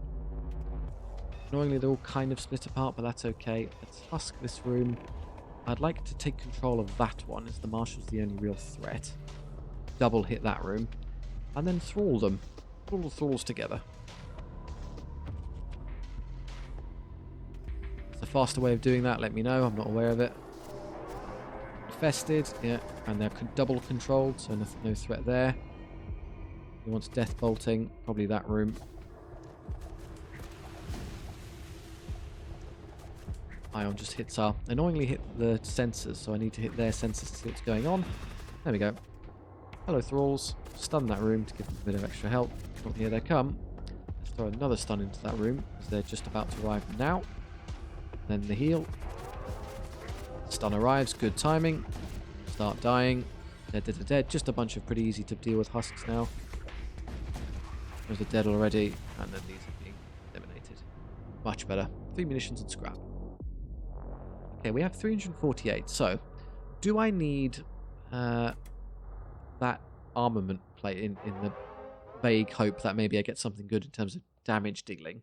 Annoyingly, they're all kind of split apart, but that's okay. Let's husk this room. I'd like to take control of that one, as the Marshal's the only real threat. Double hit that room. And then thrall them. Put all the thralls together. If there's a faster way of doing that, let me know. I'm not aware of it. Infested, yeah, and they're double controlled, so no threat there. He wants death bolting, probably that room. Ion just hits our... Annoyingly hit the sensors, so I need to hit their sensors to see what's going on. There we go. Hello, thralls. stun that room to give them a bit of extra help. Oh, here they come. Let's throw another stun into that room, because they're just about to arrive now. Then the heal. Stun arrives, good timing. Start dying. Dead, dead, dead, dead. Just a bunch of pretty easy to deal with husks now. Those are dead already, and then these are being eliminated. Much better. 3 munitions and scrap. Okay, we have 348. So, do I need that armament plate in the vague hope that maybe I get something good in terms of damage dealing?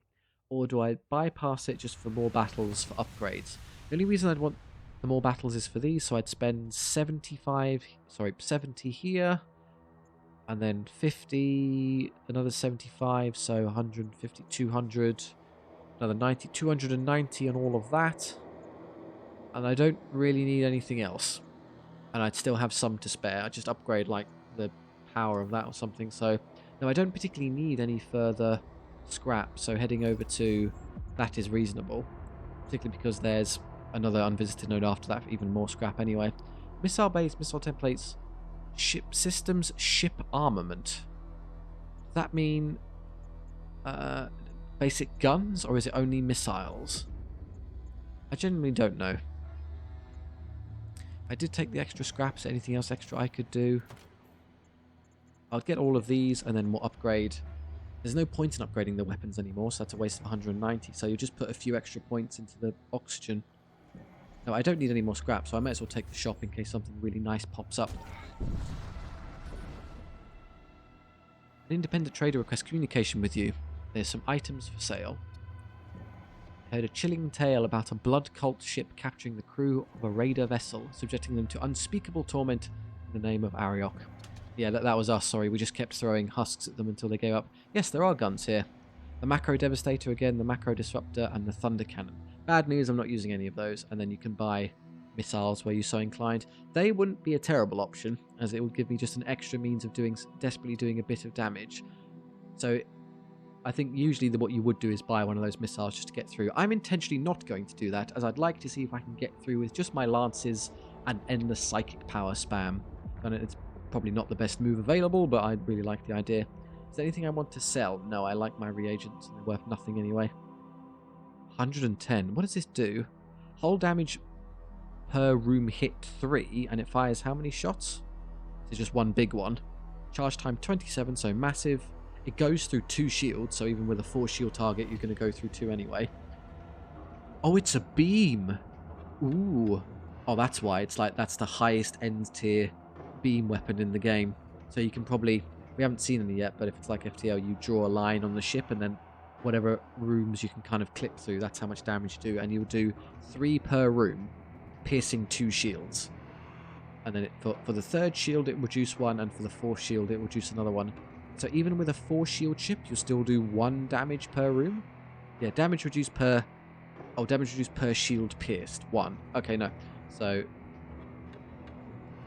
Or do I bypass it just for more battles for upgrades? The only reason I'd want the more battles is for these, so I'd spend 70 here, and then 50, another 75, so 150, 200, another 90, 290 on all of that. And I don't really need anything else. And I'd still have some to spare. I'd just upgrade like the power of that or something. So, no, I don't particularly need any further scrap, so heading over to that is reasonable, particularly because there's another unvisited node after that for even more scrap anyway. Missile base, missile templates, ship systems, ship armament. Does that mean basic guns, or is it only missiles? I genuinely don't know. I did take the extra scraps. Anything else extra I could do? I'll get all of these and then we'll upgrade. There's no point in upgrading the weapons anymore, so that's a waste of 190. So you just put a few extra points into the oxygen. No, I don't need any more scrap, so I might as well take the shop in case something really nice pops up. An independent trader requests communication with you. There's some items for sale. I heard a chilling tale about a blood cult ship capturing the crew of a raider vessel, subjecting them to unspeakable torment in the name of Ariok. Yeah, that was us, sorry. We just kept throwing husks at them until they gave up. Yes, there are guns here. The Macro Devastator again, the Macro Disruptor, and the Thunder Cannon. Bad news, I'm not using any of those. And then you can buy missiles where you're so inclined. They wouldn't be a terrible option, as it would give me just an extra means of desperately doing a bit of damage. So I think usually what you would do is buy one of those missiles just to get through. I'm intentionally not going to do that, as I'd like to see if I can get through with just my lances and endless psychic power spam. And it's probably not the best move available, but I really like the idea. Is there anything I want to sell? No, I like my reagents, and they're worth nothing anyway. 110. What does this do? Hull damage per room hit 3, and it fires how many shots? It's just one big one. Charge time 27, so massive. It goes through 2 shields, so even with a 4 shield target, you're going to go through 2 anyway. Oh, it's a beam. Ooh. Oh, that's why. It's like that's the highest end tier beam weapon in the game. So you can probably... We haven't seen any yet, but if it's like FTL, you draw a line on the ship, and then whatever rooms you can kind of clip through, that's how much damage you do. And you'll do 3 per room, piercing 2 shields. And then for the 3rd shield, it will reduce 1, and for the 4th shield, it will reduce another 1. So even with a 4 shield ship, you'll still do 1 damage per room? Yeah, damage reduced per... Oh, damage reduced per shield pierced. 1. Okay, no. So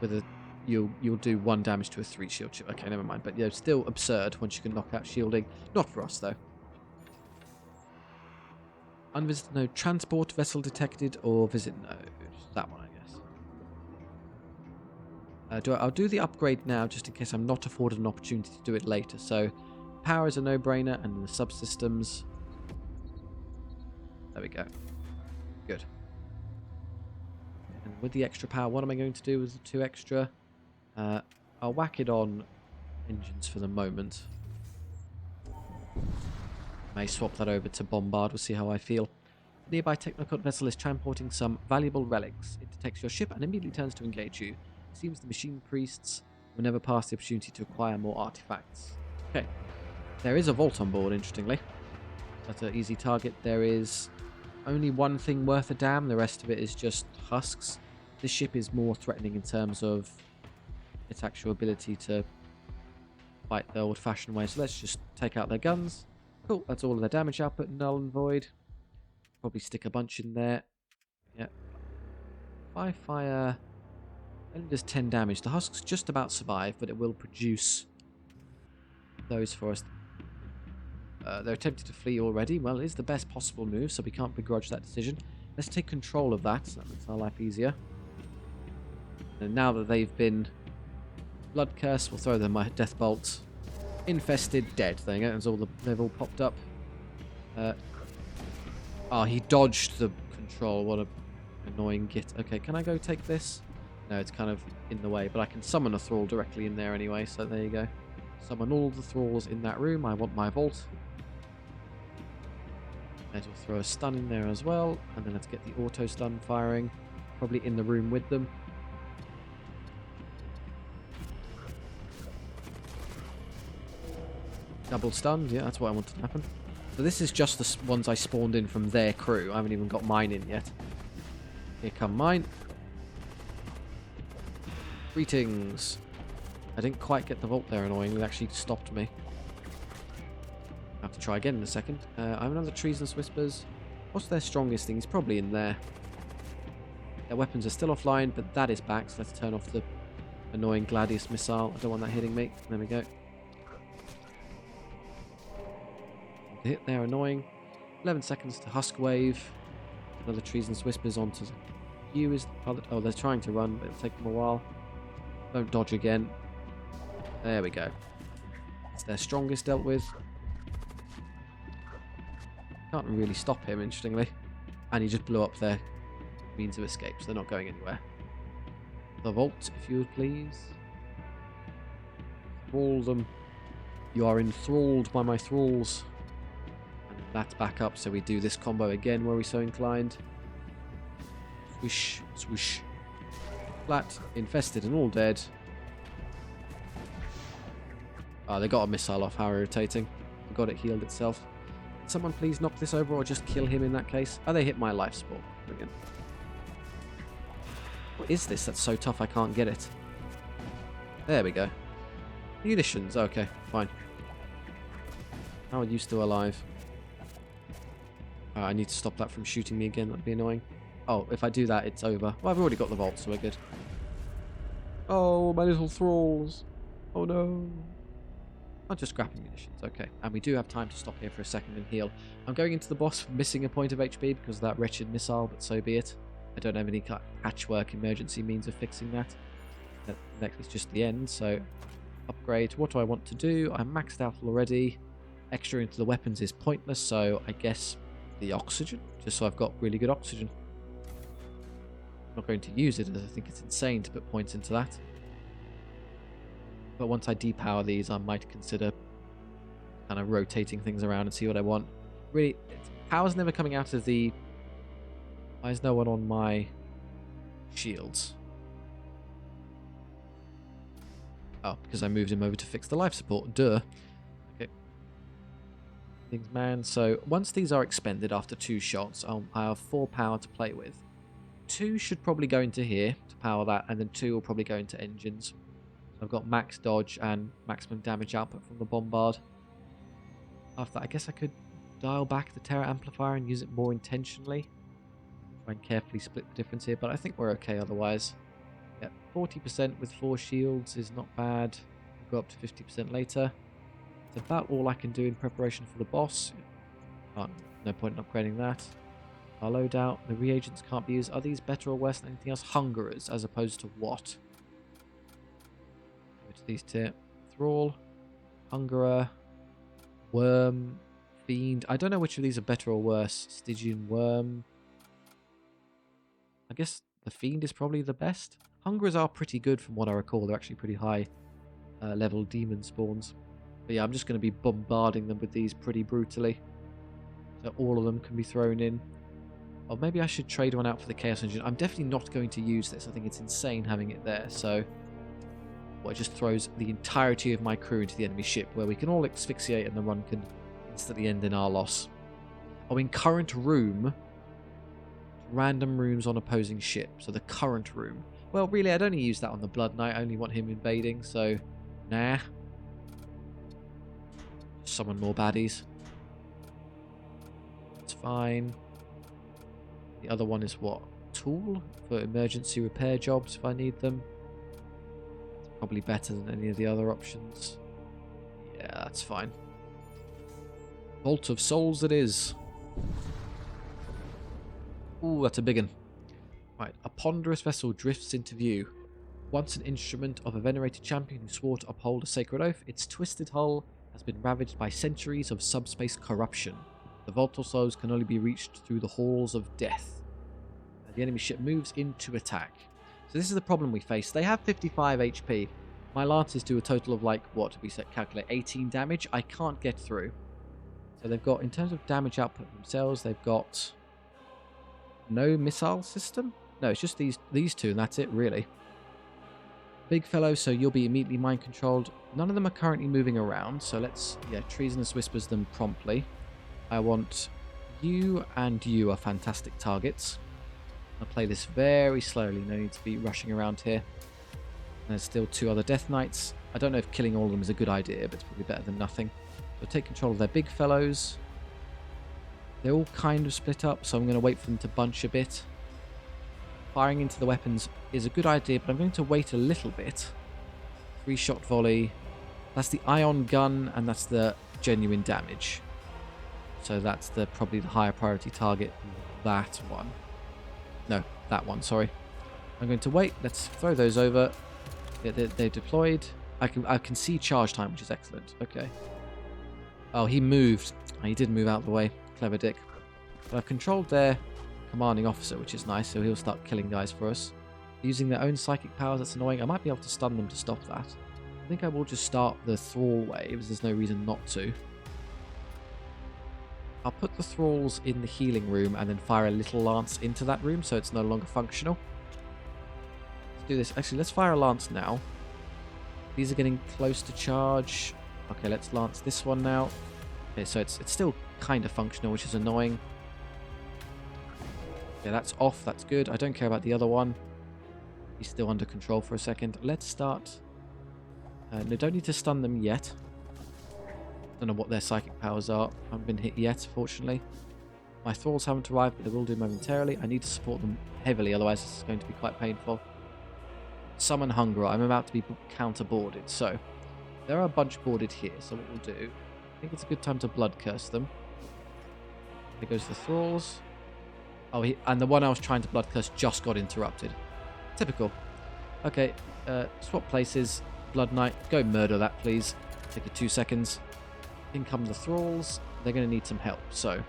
with a... You'll do 1 damage to a 3 shield ship. Okay, never mind. But yeah, still absurd once you can knock out shielding. Not for us, though. Unvisited node transport vessel detected, or visit node. That one, I guess. I'll do the upgrade now, just in case I'm not afforded an opportunity to do it later. So, power is a no-brainer, and the subsystems. There we go. Good. And with the extra power, what am I going to do with the 2 extra? I'll whack it on engines for the moment. May swap that over to bombard. We'll see how I feel. The nearby Technocult vessel is transporting some valuable relics. It detects your ship and immediately turns to engage you. It seems the machine priests will never pass the opportunity to acquire more artifacts. Okay. There is a vault on board, interestingly. That's an easy target. There is only one thing worth a damn. The rest of it is just husks. This ship is more threatening in terms of its actual ability to fight the old-fashioned way. So let's just take out their guns. Cool, that's all of their damage output, null and void. Probably stick a bunch in there. Yep. 5 fire only does 10 damage. The husks just about survive, but it will produce those for us. They're attempting to flee already. Well, it is the best possible move, so we can't begrudge that decision. Let's take control of that. That makes our life easier. And now that they've been Blood curse. We'll throw them my death bolts. Infested, dead. There you go. That's all they've all popped up. Oh, he dodged the control. What a annoying git. Okay, can I go take this? No, it's kind of in the way, but I can summon a thrall directly in there anyway, so there you go. Summon all the thralls in that room. I want my vault. And we'll throw a stun in there as well, and then let's get the auto stun firing. Probably in the room with them. Double stunned, yeah, that's what I wanted to happen. So this is just the ones I spawned in from their crew. I haven't even got mine in yet. Here come mine. Greetings. I didn't quite get the vault there, annoyingly. It actually stopped me. I'll have to try again in a second. I have another treasonous whispers. What's their strongest thing? It's probably in there. Their weapons are still offline, but that is back. So let's turn off the annoying Gladius missile. I don't want that hitting me. There we go. Hit there, annoying. 11 seconds to husk wave. Another treasonous whispers onto you is oh, they're trying to run, but it'll take them a while. Don't dodge again. There we go. It's their strongest dealt with. Can't really stop him, interestingly. And he just blew up their means of escape, so they're not going anywhere. The vault, if you would please. Thrall them. You are enthralled by my thralls. And that's back up, so we do this combo again, were we so inclined. Swish, swish. Flat, infested and all dead. Oh, they got a missile off. How irritating. Got it healed itself. Can someone please knock this over or just kill him in that case? Oh, they hit my life support. Brilliant. What is this? That's so tough I can't get it. There we go. Munitions. Okay, fine. How are you still alive? I need to stop that from shooting me again. That'd be annoying. Oh, if I do that, it's over. Well, I've already got the vault, so we're good. Oh, my little thralls. Oh, no. I'm just scrapping munitions. Okay. And we do have time to stop here for a second and heal. I'm going into the boss missing a point of HP because of that wretched missile, but so be it. I don't have any patchwork emergency means of fixing that. Next is just the end, so upgrade. What do I want to do? I'm maxed out already. Extra into the weapons is pointless, so I guess the oxygen, just so I've got really good oxygen. I'm not going to use it as I think it's insane to put points into that. But once I depower these, I might consider kind of rotating things around and see what I want. Really, power's never coming out of the... Why is no one on my shields? Oh, because I moved him over to fix the life support. Duh. Okay. Things, man. So once these are expended after 2 shots, I have 4 power to play with. 2 should probably go into here to power that, and then 2 will probably go into engines. So I've got max dodge and maximum damage output from the bombard. After that, I guess I could dial back the terror amplifier and use it more intentionally. Try and carefully split the difference here, but I think we're okay otherwise. Yeah, 40% with 4 shields is not bad. We'll go up to 50% later. It's about all I can do in preparation for the boss. No point in upgrading that. Our loadout, the reagents can't be used. Are these better or worse than anything else? Hungerers, as opposed to what? Go to these two. Thrall, Hungerer, Worm, Fiend. I don't know which of these are better or worse. Stygian Worm. I guess the Fiend is probably the best. Hungerers are pretty good from what I recall. They're actually pretty high level demon spawns. But yeah, I'm just going to be bombarding them with these pretty brutally. So all of them can be thrown in. Or maybe I should trade one out for the Chaos Engine. I'm definitely not going to use this. I think it's insane having it there. So well, it just throws the entirety of my crew into the enemy ship where we can all asphyxiate and the run can instantly end in our loss. Oh, in current room, random rooms on opposing ship. So the current room. Well, really, I'd only use that on the Blood Knight. I only want him invading, so nah. Summon more baddies. It's fine. The other one is what? Tool? For emergency repair jobs if I need them. It's probably better than any of the other options. Yeah, that's fine. Vault of Souls it is. Ooh, that's a big one. Right, a ponderous vessel drifts into view. Once an instrument of a venerated champion who swore to uphold a sacred oath, its twisted hull has been ravaged by centuries of subspace corruption. The volatile souls can only be reached through the halls of death. The enemy ship moves in to attack. So this is the problem we face. They have 55 HP. My lances do a total of like, what did we set? Calculate 18 damage. I can't get through. So they've got, in terms of damage output themselves, they've got no missile system. No, it's just these two, and that's it, really. Big fellow, so you'll be immediately mind controlled. None of them are currently moving around, so let's, yeah, treasonous whispers them promptly. I want you and you are fantastic targets. I'll play this very slowly, no need to be rushing around here. And there's still 2 other Death Knights. I don't know if killing all of them is a good idea, but it's probably better than nothing. So take control of their big fellows. They're all kind of split up, so I'm going to wait for them to bunch a bit. Firing into the weapons is a good idea, but I'm going to wait a little bit. 3-shot volley. That's the ion gun, and that's the genuine damage. So that's probably the higher priority target. That one. No, that one, sorry. I'm going to wait. Let's throw those over. Yeah, they're deployed. I can see charge time, which is excellent. Okay. Oh, he moved. He did move out of the way. Clever dick. But I've controlled their commanding officer, which is nice, so he'll start killing guys for us. Using their own psychic powers, that's annoying. I might be able to stun them to stop that. I think I will just start the thrall waves. There's no reason not to. I'll put the thralls in the healing room and then fire a little lance into that room so it's no longer functional. Let's do this. Actually, let's fire a lance now. These are getting close to charge. Okay, let's lance this one now. Okay, so it's still kind of functional, which is annoying. Okay, that's off. That's good. I don't care about the other one. He's still under control for a second. Let's start. No, don't need to stun them yet. Don't know what their psychic powers are. Haven't been hit yet, fortunately. My thralls haven't arrived, but they will do momentarily. I need to support them heavily, otherwise this is going to be quite painful. Summon Hungerer. I'm about to be counter-boarded, so there are a bunch boarded here, so what we'll do, I think it's a good time to blood curse them. There goes the thralls. Oh, and the one I was trying to blood curse just got interrupted. Typical. Okay, swap places. Blood Knight, go murder that, please. Take you 2 seconds. In come the thralls. They're going to need some help, so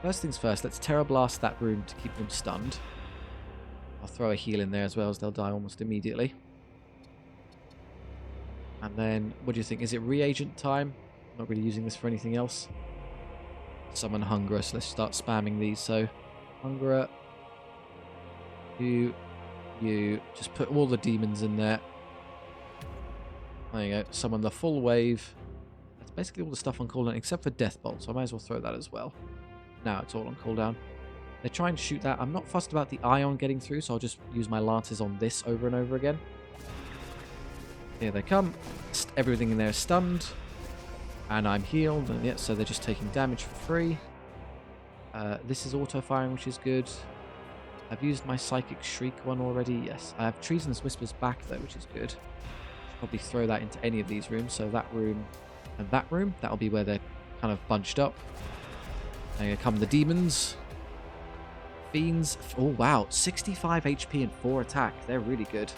first things first, let's Terror Blast that room to keep them stunned. I'll throw a heal in there as well, as they'll die almost immediately. And then, what do you think? Is it reagent time? Not really using this for anything else. Summon Hungerer, so let's start spamming these. So, Hungerer, you, just put all the demons in there. There you go. Summon the full wave. That's basically all the stuff on cooldown, except for Death Bolt, so I might as well throw that as well. Now it's all on cooldown. They're trying to shoot that. I'm not fussed about the ion getting through, so I'll just use my lances on this over and over again. Here they come. Everything in there is stunned. And I'm healed. And yeah, so they're just taking damage for free. This is auto-firing, which is good. I've used my Psychic Shriek one already. Yes. I have Treasonous Whispers back, though, which is good. Should probably throw that into any of these rooms. So that room and that room. That'll be where they're kind of bunched up. And here come the demons. Fiends. Oh, wow. 65 HP and 4 attack. They're really good.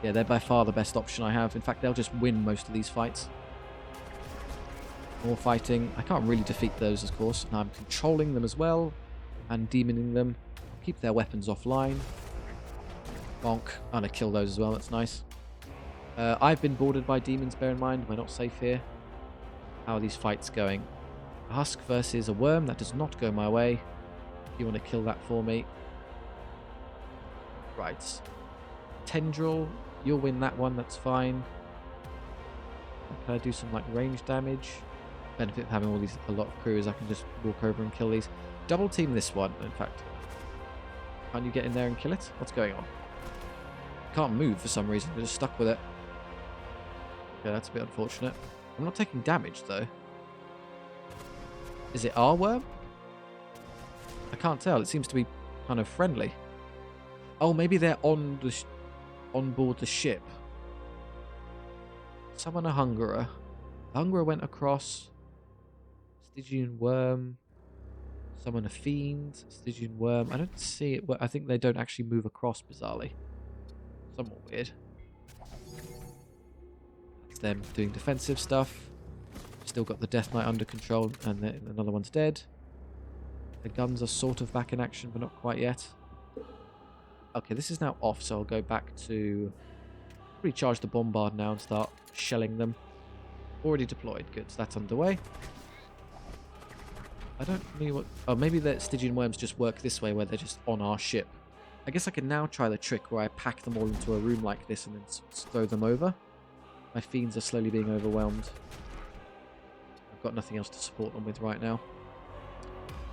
Yeah, they're by far the best option I have. In fact, they'll just win most of these fights. More fighting. I can't really defeat those, of course. And I'm controlling them as well. And demoning them. Keep their weapons offline. Bonk. I'm going to kill those as well. That's nice. I've been boarded by demons, bear in mind. We're not safe here. How are these fights going? A husk versus a worm. That does not go my way. You want to kill that for me. Right. Tendril. You'll win that one. That's fine. Can I do some like range damage? Benefit of having a lot of crew is I can just walk over and kill these. Double team this one, in fact. Can't you get in there and kill it? What's going on? Can't move for some reason. We're just stuck with it. Okay, that's a bit unfortunate. I'm not taking damage though. Is it our worm? I can't tell. It seems to be kind of friendly. Oh, maybe they're on board the ship. Summon a Hungerer. The Hungerer went across. Stygian Worm. Summon a Fiend. Stygian Worm. I don't see it. I think they don't actually move across, bizarrely. somewhat weird. That's them doing defensive stuff. Still got the Death Knight under control, and another one's dead. The guns are sort of back in action, but not quite yet. Okay, this is now off, so I'll go back to recharge the bombard now and start shelling them. Already deployed. Good, so that's underway. I don't know what... Oh, maybe the Stygian worms just work this way, where they're just on our ship. I guess I can now try the trick where I pack them all into a room like this and then throw them over. My fiends are slowly being overwhelmed. I've got nothing else to support them with right now.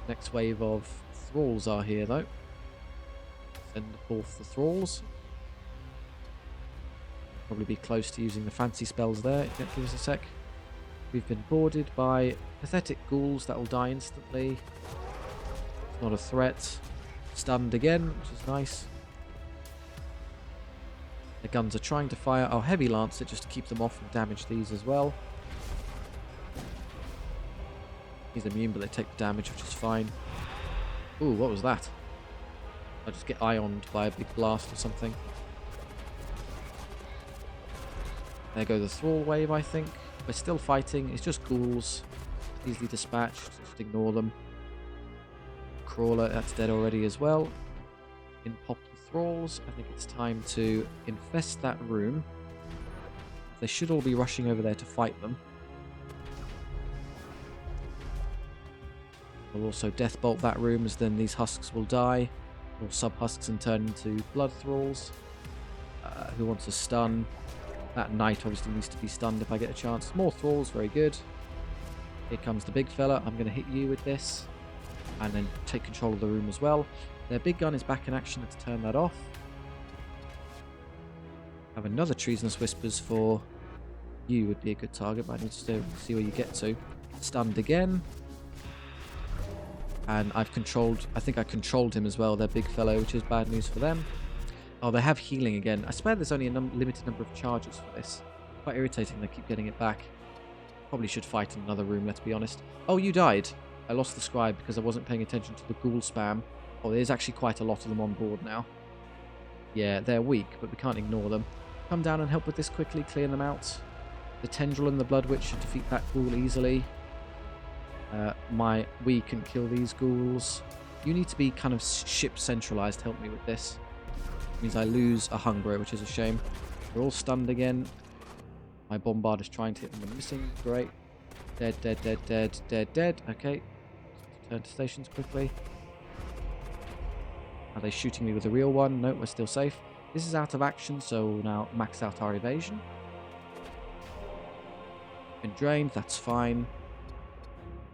Next wave of thralls are here, though. Send forth the thralls. Probably be close to using the fancy spells there. Yeah, give us a sec. We've been boarded by pathetic ghouls that will die instantly. It's not a threat. Stunned again, which is nice. The guns are trying to fire our heavy lancer just to keep them off and damage these as well. He's immune, but they take the damage, which is fine. Ooh, what was that? I just get ioned by a big blast or something. There go the thrall wave, I think. We're still fighting. It's just ghouls. Easily dispatched. Just ignore them. Crawler, that's dead already as well. In pop the thralls. I think it's time to infest that room. They should all be rushing over there to fight them. We'll also death bolt that room, as then these husks will die. Or sub-husks and turn into blood thralls. Who wants a stun? That knight obviously needs to be stunned if I get a chance. More thralls, very good. Here comes the big fella. I'm going to hit you with this. And then take control of the room as well. Their big gun is back in action. Let's turn that off. Have another treasonous whispers for you would be a good target, but I need to see where you get to. Stunned again. And I think I controlled him as well, their big fellow, which is bad news for them. Oh, they have healing again. I swear there's only a limited number of charges for this. Quite irritating, they keep getting it back. Probably should fight in another room, let's be honest. Oh, you died. I lost the scribe because I wasn't paying attention to the ghoul spam. Oh, there's actually quite a lot of them on board now. Yeah, they're weak, but we can't ignore them. Come down and help with this quickly, clear them out. The Tendril and the Blood Witch should defeat that ghoul easily. We can kill these ghouls. You need to be kind of ship centralized. Help me with this. It means I lose a Hungerer, which is a shame. They're all stunned again. My bombard is trying to hit them and missing. Great. Dead, dead, dead, dead, dead, dead. Okay. Turn to stations quickly. Are they shooting me with a real one? No, we're still safe. This is out of action, so we'll now max out our evasion. Been drained, that's fine.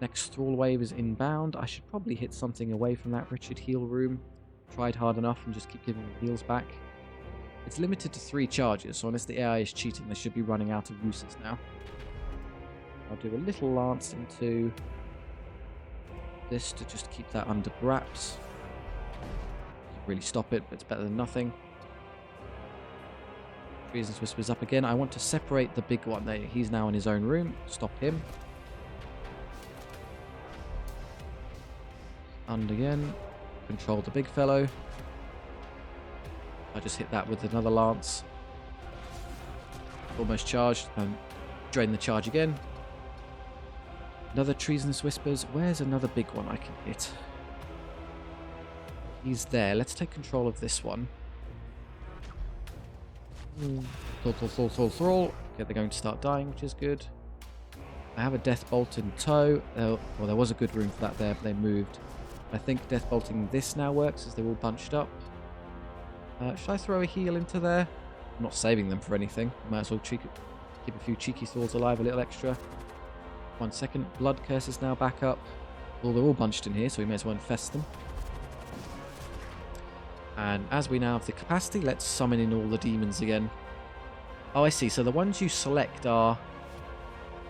Next thrall wave is inbound. I should probably hit something away from that wretched heal room. Tried hard enough and just keep giving them heals back. It's limited to 3 charges, so unless the AI is cheating, they should be running out of uses now. I'll do a little lance into this to just keep that under wraps. Doesn't really stop it, but it's better than nothing. Treasonous Whispers up again. I want to separate the big one. He's now in his own room. Stop him. And again. Control the big fellow. I just hit that with another lance. Almost charged. And drain the charge again. Another Treasonous Whispers. Where's another big one I can hit? He's there. Let's take control of this one. Thrall. Okay, they're going to start dying, which is good. I have a Death Bolt in tow. Well, there was a good room for that there, but they moved. I think Death Bolting this now works as they're all bunched up. Should I throw a heal into there? I'm not saving them for anything. Might as well keep a few cheeky thralls alive a little extra. 1 second. Blood Curse is now back up. Well, they're all bunched in here, so we may as well infest them. And as we now have the capacity, let's summon in all the demons again. Oh, I see. So the ones you select are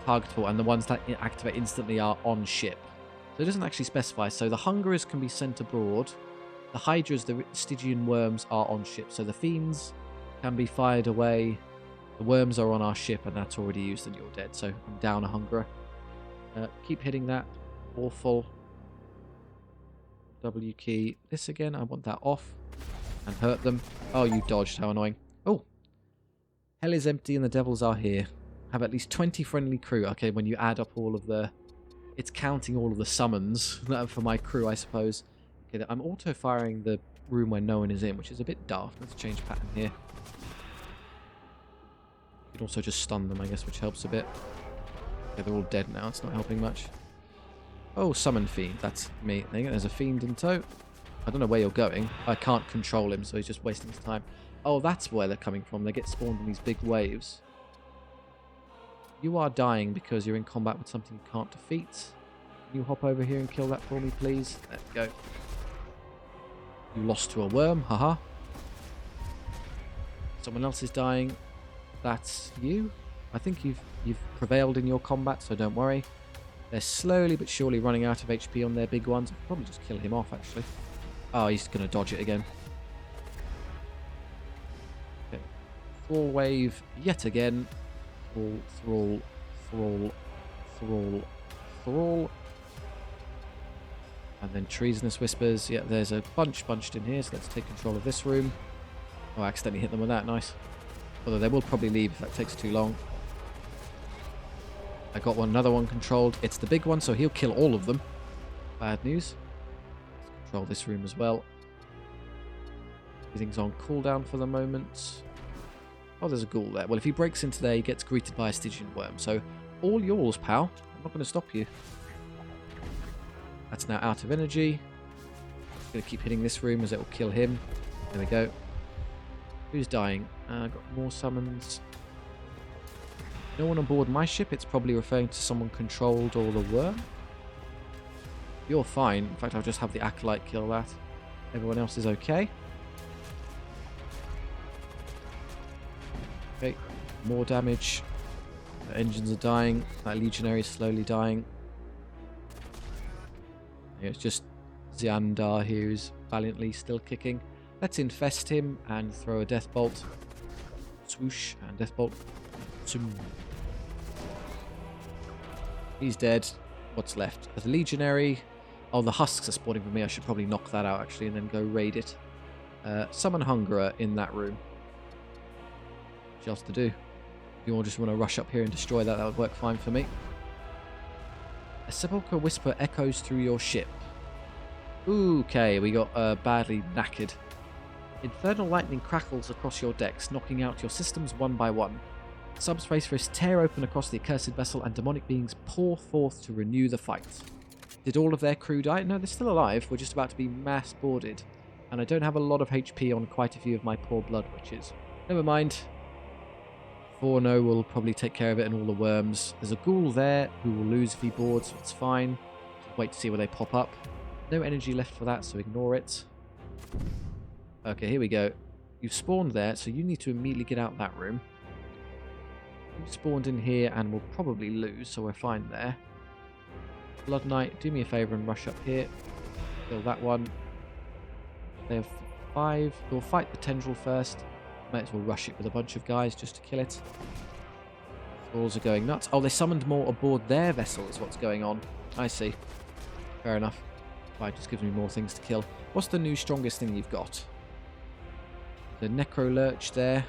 targetable, and the ones that activate instantly are on ship. So it doesn't actually specify. So the Hungerers can be sent abroad. The Hydras, the Stygian worms, are on ship. So the Fiends can be fired away. The worms are on our ship, and that's already used, and you're dead. So I'm down a Hungerer. Keep hitting that. Awful. W key. This again. I want that off. And hurt them. Oh, you dodged. How annoying. Oh, hell is empty and the devils are here. Have at least 20 friendly crew. Okay, when you add up all of the... It's counting all of the summons for my crew, I suppose. Okay, I'm auto-firing the room where no one is in, which is a bit daft. Let's change pattern here. You can also just stun them, I guess, which helps a bit. Okay, they're all dead now. It's not helping much. Oh, summon fiend. That's me. There's a fiend in tow. I don't know where you're going. I can't control him, so he's just wasting his time. Oh, that's where they're coming from. They get spawned in these big waves. You are dying because you're in combat with something you can't defeat. Can you hop over here and kill that for me, please? There we go. You lost to a worm. Haha. Someone else is dying. That's you. I think you've prevailed in your combat, so don't worry. They're slowly but surely running out of HP on their big ones. I'll probably just kill him off, actually. Oh, he's going to dodge it again. Okay. Thrall wave yet again. Thrall. And then treasonous whispers. Yeah, there's a bunch bunched in here, so let's take control of this room. Oh, I accidentally hit them with that. Nice. Although they will probably leave if that takes too long. I got another one controlled. It's the big one, so he'll kill all of them. Bad news. Let's control this room as well. Everything's on cooldown for the moment. Oh, there's a ghoul there. Well, if he breaks into there, he gets greeted by a Stygian worm. So, all yours, pal. I'm not going to stop you. That's now out of energy. I'm going to keep hitting this room as it will kill him. There we go. Who's dying? Got more summons. No one on board my ship. It's probably referring to someone controlled or the worm. You're fine. In fact, I'll just have the Acolyte kill that. Everyone else is okay. Okay, more damage. The engines are dying. That Legionary is slowly dying. Yeah, it's just Xandar here who's valiantly still kicking. Let's infest him and throw a death bolt. Swoosh and death bolt. Zoom. He's dead. What's left? There's a Legionary. Oh, the husks are spawning for me. I should probably knock that out actually and then go raid it. Summon Hungerer in that room. What else to do? If you all just want to rush up here and destroy that, that would work fine for me. A sepulchre whisper echoes through your ship. Okay, we got badly knackered. Infernal lightning crackles across your decks, knocking out your systems one by one. Subspace rifts tear open across the accursed vessel and demonic beings pour forth to renew the fight. Did all of their crew die? No, they're still alive. We're just about to be mass boarded. And I don't have a lot of HP on quite a few of my poor blood witches. Never mind. Forno will probably take care of it and all the worms. There's a ghoul there who will lose if he boards, so it's fine. Just wait to see where they pop up. No energy left for that, so ignore it. Okay, here we go. You've spawned there, so you need to immediately get out that room. You've spawned in here and will probably lose, so we're fine there. Blood Knight, do me a favour and rush up here. Kill that one. They have 5. We'll fight the Tendril first. Might as well rush it with a bunch of guys just to kill it. Thralls are going nuts. Oh, they summoned more aboard their vessel is what's going on. I see. Fair enough. Fine, just gives me more things to kill. What's the new strongest thing you've got? The Necro Lurch there.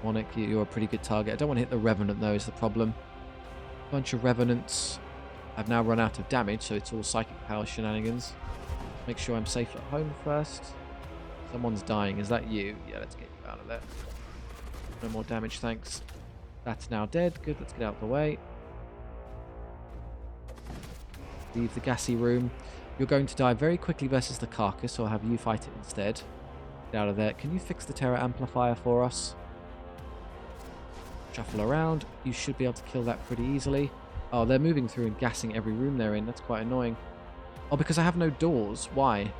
Monarch, you're a pretty good target. I don't want to hit the Revenant though, is the problem. Bunch of Revenants. I've now run out of damage, so it's all psychic power shenanigans. Make sure I'm safe at home first. Someone's dying. Is that you? Yeah, let's get you out of there. No more damage, thanks. That's now dead. Good, let's get out of the way. Leave the gassy room. You're going to die very quickly versus the carcass, so I'll have you fight it instead. Get out of there. Can you fix the Terror Amplifier for us? Shuffle around. You should be able to kill that pretty easily. Oh, they're moving through and gassing every room they're in. That's quite annoying. Oh, because I have no doors. Why?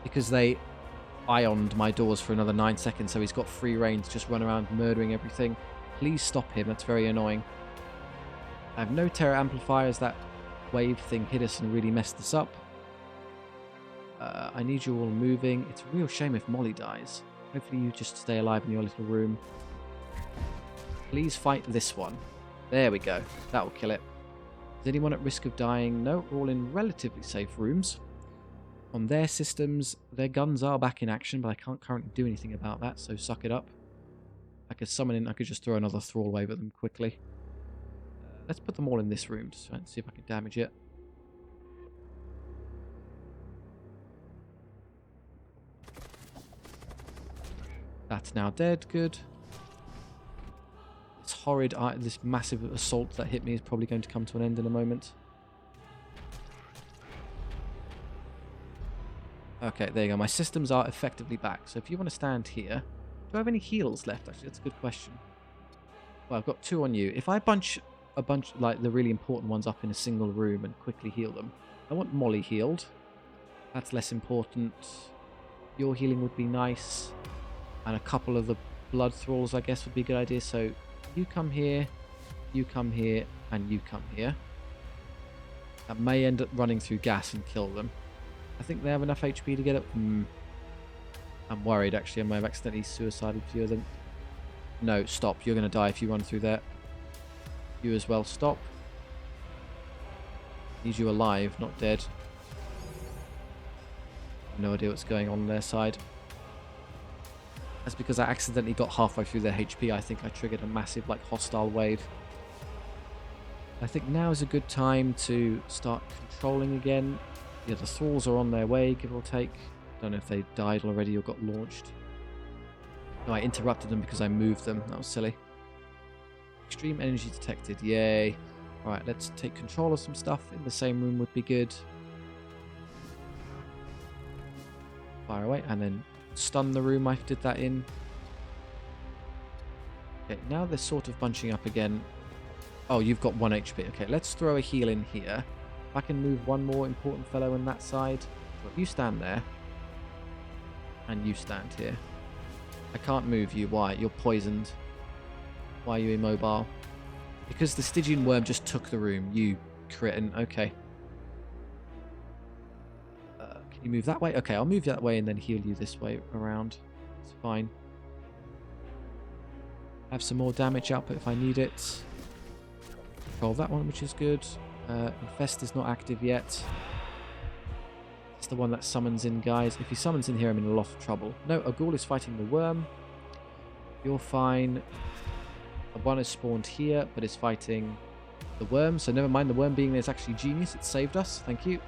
Because they ioned my doors for another 9 seconds, so he's got free reign to just run around murdering everything. Please stop him. That's very annoying. I have no Terror Amplifiers. That wave thing hit us and really messed us up. I need you all moving. It's a real shame if Molly dies. Hopefully you just stay alive in your little room. Please fight this one. There we go. That will kill it. Is anyone at risk of dying? No, we're all in relatively safe rooms. On their systems, their guns are back in action, but I can't currently do anything about that, so suck it up. I could summon in, I could just throw another Thrall wave at them quickly. Let's put them all in this room to see if I can damage it. That's now dead, good. This horrid, this massive assault that hit me is probably going to come to an end in a moment. Okay, there you go. My systems are effectively back. So if you want to stand here... Do I have any heals left? Actually, that's a good question. Well, I've got 2 on you. If I bunch a bunch, like the really important ones, up in a single room and quickly heal them, I want Molly healed. That's less important. Your healing would be nice. And a couple of the blood thralls, I guess, would be a good idea. So you come here, and you come here. That may end up running through gas and kill them. I think they have enough HP to get up. I'm worried, actually. I may have accidentally suicided a few of them. No, stop. You're going to die if you run through there. You as well, stop. Need you alive, not dead. No idea what's going on their side. That's because I accidentally got halfway through their HP. I think I triggered a massive, like, hostile wave. I think now is a good time to start controlling again. Yeah, the Thralls are on their way, give or take. Don't know if they died already or got launched. No, I interrupted them because I moved them. That was silly. Extreme energy detected. Yay. Alright, let's take control of some stuff. In the same room would be good. Fire away. And then stun the room I did that in. Okay, now they're sort of bunching up again. Oh, you've got 1 HP. Okay, let's throw a heal in here. If I can move one more important fellow on that side. Well, you stand there. And you stand here. I can't move you. Why? You're poisoned. Why are you immobile? Because the Stygian worm just took the room. You cretin. Okay. Can you move that way? Okay, I'll move you that way and then heal you this way around. It's fine. Have some more damage output if I need it. Control that one, which is good. Infest is not active yet. It's the one that summons in, guys. If he summons in here, I'm in a lot of trouble. No, a ghoul is fighting the worm. You're fine. One is spawned here, but is fighting the worm. So never mind, the worm being there is actually genius. It saved us. Thank you.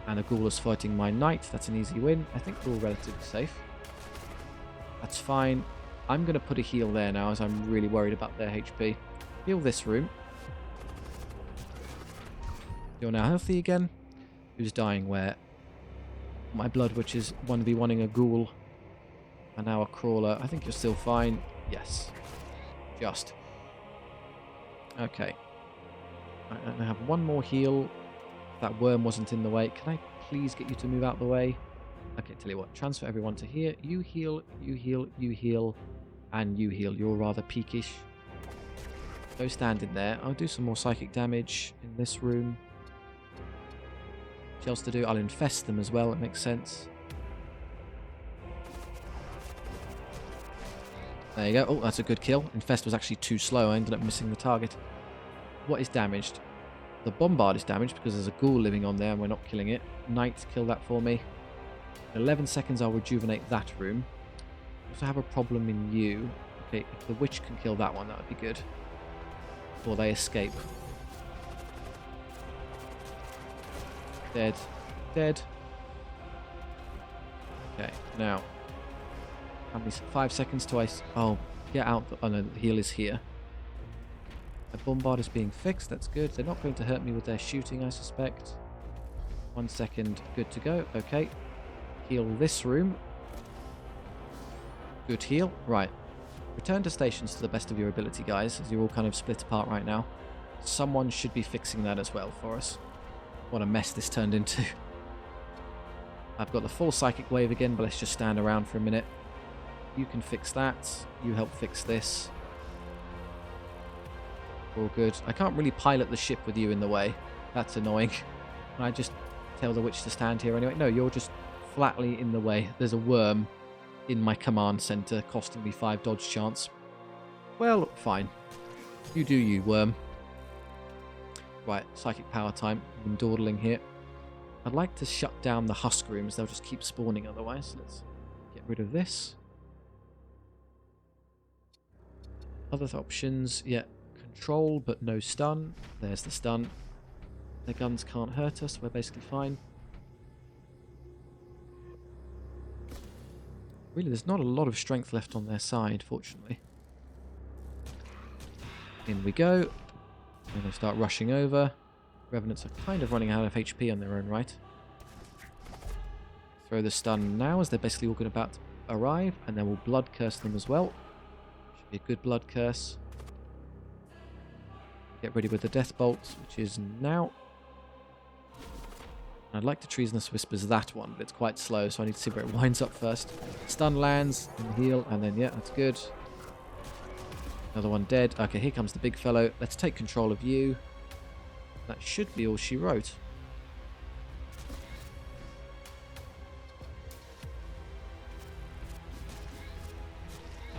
And a ghoul is fighting my knight. That's an easy win. I think we're all relatively safe. That's fine. I'm going to put a heal there now, as I'm really worried about their HP. Heal this room. You're now healthy again. Who's dying where? My blood witches 1v1ing a ghoul. And now a crawler. I think you're still fine. Yes. Just. Okay. I have one more heal. That worm wasn't in the way. Can I please get you to move out the way? Okay, tell you what. Transfer everyone to here. You heal, you heal, you heal, and you heal. You're rather peakish. Go stand in there. I'll do some more psychic damage in this room. What else to do? I'll infest them as well. It makes sense. There you go. Oh, that's a good kill. Infest was actually too slow. I ended up missing the target. What is damaged? The bombard is damaged because there's a ghoul living on there and we're not killing it. Knight, kill that for me. In 11 seconds, I'll rejuvenate that room. I also have a problem in you. Okay, if the witch can kill that one, that would be good. Before they escape. Dead. Dead. Okay, now. How many? 5 seconds to ice. Oh, get out. Oh no, the heal is here. The bombard is being fixed. That's good. They're not going to hurt me with their shooting, I suspect. 1 second. Good to go. Okay. Heal this room. Good heal. Right. Return to stations to the best of your ability, guys, as you're all kind of split apart right now. Someone should be fixing that as well for us. What a mess this turned into. I've got the full psychic wave again, but let's just stand around for a minute. You can fix that. You help fix this. All good. I can't really pilot the ship with you in the way. That's annoying. Can I just tell the witch to stand here anyway? No, you're just flatly in the way. There's a worm in my command center costing me 5 dodge chance. Well, fine. You do you, worm. Right, psychic power time. I've been dawdling here. I'd like to shut down the husk rooms. They'll just keep spawning otherwise. Let's get rid of this. Other options, yeah, control but no stun. There's the stun. Their guns can't hurt us. We're basically fine. Really, there's not a lot of strength left on their side, fortunately. In we go. And they start rushing over. Revenants are kind of running out of HP on their own right. Throw the stun now as they're basically all about to arrive. And then we'll blood curse them as well. Should be a good blood curse. Get ready with the death bolt, which is now. I'd like to Treasonous Whispers that one, but it's quite slow, so I need to see where it winds up first. Stun lands, and heal, and then, yeah, that's good. Another one dead. Okay, here comes the big fellow. Let's take control of you. That should be all she wrote.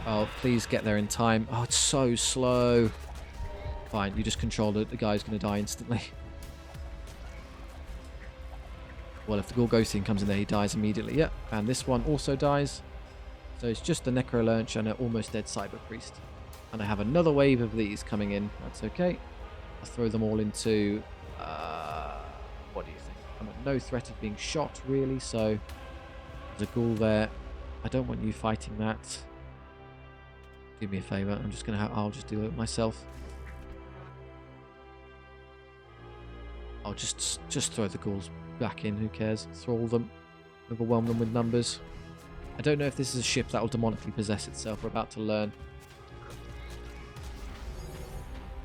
Oh, please get there in time. Oh, it's so slow. Fine, you just control it. The guy's going to die instantly. Well, if the Gorgothian comes in there, he dies immediately. Yeah, and this one also dies. So it's just the Necro Lurch and an almost dead Cyber Priest. And I have another wave of these coming in. That's okay. I'll throw them all into... what do you think? I'm at no threat of being shot, really, so... There's a ghoul there. I don't want you fighting that. Do me a favour. I'm just going to I'll just do it myself. I'll just throw the ghouls back in, who cares? Thrall them, overwhelm them with numbers. I don't know if this is a ship that will demonically possess itself. We're about to learn.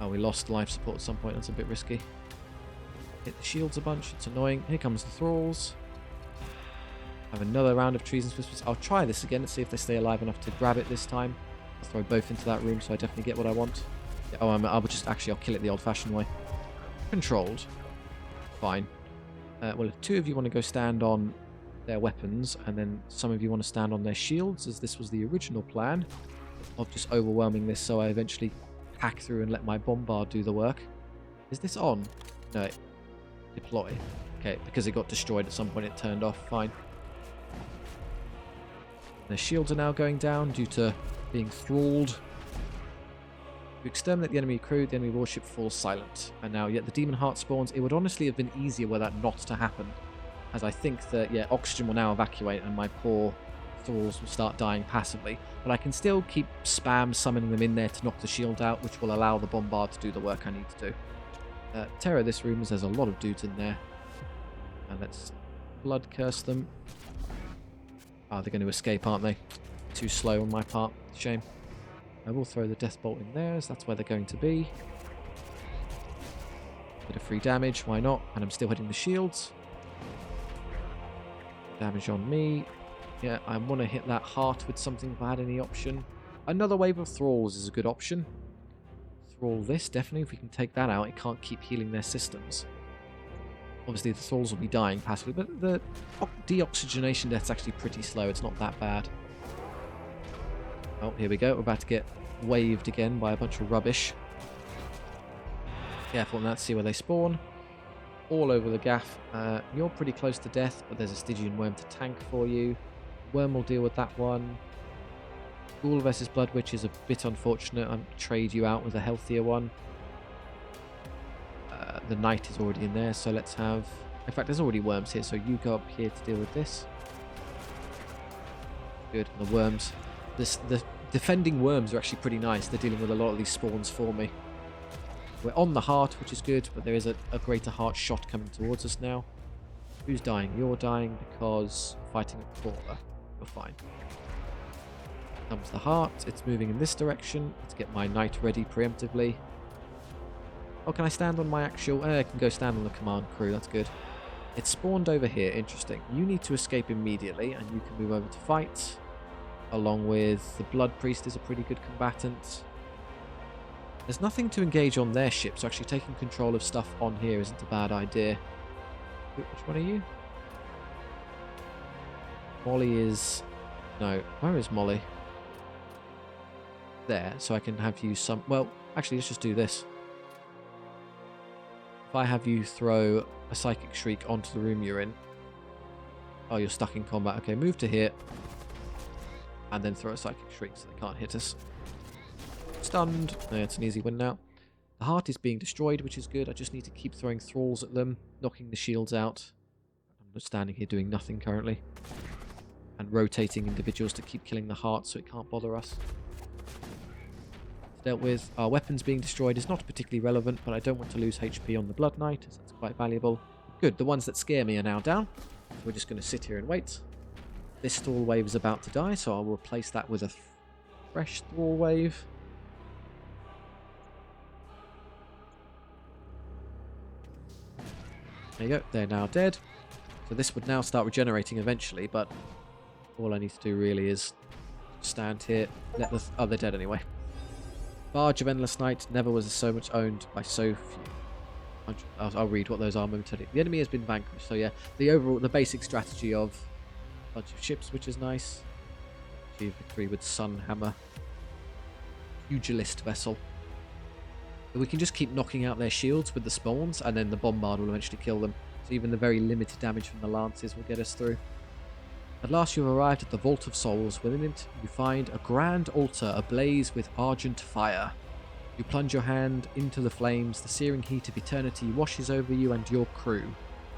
Oh, we lost life support at some point. That's a bit risky. Hit the shields a bunch. It's annoying. Here comes the thralls. Have another round of Treasonous Whispers. I'll try this again and see if they stay alive enough to grab it this time. I'll throw both into that room so I definitely get what I want. Yeah, oh, I'll kill it the old-fashioned way. Controlled. Fine. Well, if two of you want to go stand on their weapons, and then some of you want to stand on their shields, as this was the original plan of just overwhelming this, so I eventually hack through and let my bombard do the work. Is this on? No. Deploy. Okay, because it got destroyed at some point, it turned off. Fine. Their shields are now going down due to being thralled. You exterminate the enemy crew, the enemy warship falls silent. And now, yet the demon heart spawns. It would honestly have been easier were that not to happen. As I think that, yeah, oxygen will now evacuate and my poor thralls will start dying passively. But I can still keep spam summoning them in there to knock the shield out, which will allow the bombard to do the work I need to do. Terror this room, as there's a lot of dudes in there. And let's blood curse them. Oh, they're going to escape, aren't they? Too slow on my part. Shame. I will throw the death bolt in there, as that's where they're going to be. Bit of free damage, why not? And I'm still hitting the shields. Damage on me. Yeah, I want to hit that heart with something if I had any option. Another wave of thralls is a good option. Thrall this, definitely. If we can take that out, it can't keep healing their systems. Obviously, the thralls will be dying passively, but the deoxygenation death's actually pretty slow. It's not that bad. Oh, here we go. We're about to get waved again by a bunch of rubbish. Careful on that. See where they spawn. All over the gaff. You're pretty close to death, but there's a Stygian worm to tank for you. Worm will deal with that one. Ghoul versus Blood Witch is a bit unfortunate. I'll trade you out with a healthier one. The Knight is already in there, so let's have... In fact, there's already worms here, so you go up here to deal with this. Good. The worms... The defending worms are actually pretty nice. They're dealing with a lot of these spawns for me. We're on the heart, which is good, but there is a greater heart shot coming towards us now. Who's dying? You're dying because fighting a crawler. You're fine. Comes the heart. It's moving in this direction. Let's get my knight ready preemptively. Oh, can I stand on my actual... I can go stand on the command crew. That's good. It's spawned over here. Interesting. You need to escape immediately, and you can move over to fight. Along with the Blood Priest is a pretty good combatant. There's nothing to engage on their ship, so actually taking control of stuff on here isn't a bad idea. Which one are you? Molly is... No, where is Molly? There, so I can have you some... Well, actually, let's just do this. If I have you throw a Psychic Shriek onto the room you're in. Oh, you're stuck in combat. Okay, move to here. And then throw a Psychic Shriek so they can't hit us. Stunned. Yeah, it's an easy win now. The heart is being destroyed, which is good. I just need to keep throwing thralls at them, knocking the shields out. I'm just standing here doing nothing currently. And rotating individuals to keep killing the heart so it can't bother us. Dealt with. Our weapons being destroyed is not particularly relevant, but I don't want to lose HP on the Blood Knight, as that's quite valuable. Good, the ones that scare me are now down. So we're just going to sit here and wait. This Thrall wave is about to die, so I'll replace that with a fresh Thrall wave. There you go, they're now dead. So this would now start regenerating eventually, but all I need to do really is stand here, let the... oh, they're dead anyway. Barge of Endless Night never was so much owned by so few. I'll read what those are momentarily. The enemy has been vanquished, so yeah, the basic strategy of a bunch of ships, which is nice. Achieve victory with Sunhammer. Pugilist vessel. But we can just keep knocking out their shields with the spawns, and then the bombard will eventually kill them. So even the very limited damage from the lances will get us through. At last you have arrived at the Vault of Souls. Within it you find a grand altar ablaze with argent fire. You plunge your hand into the flames, the searing heat of eternity washes over you and your crew,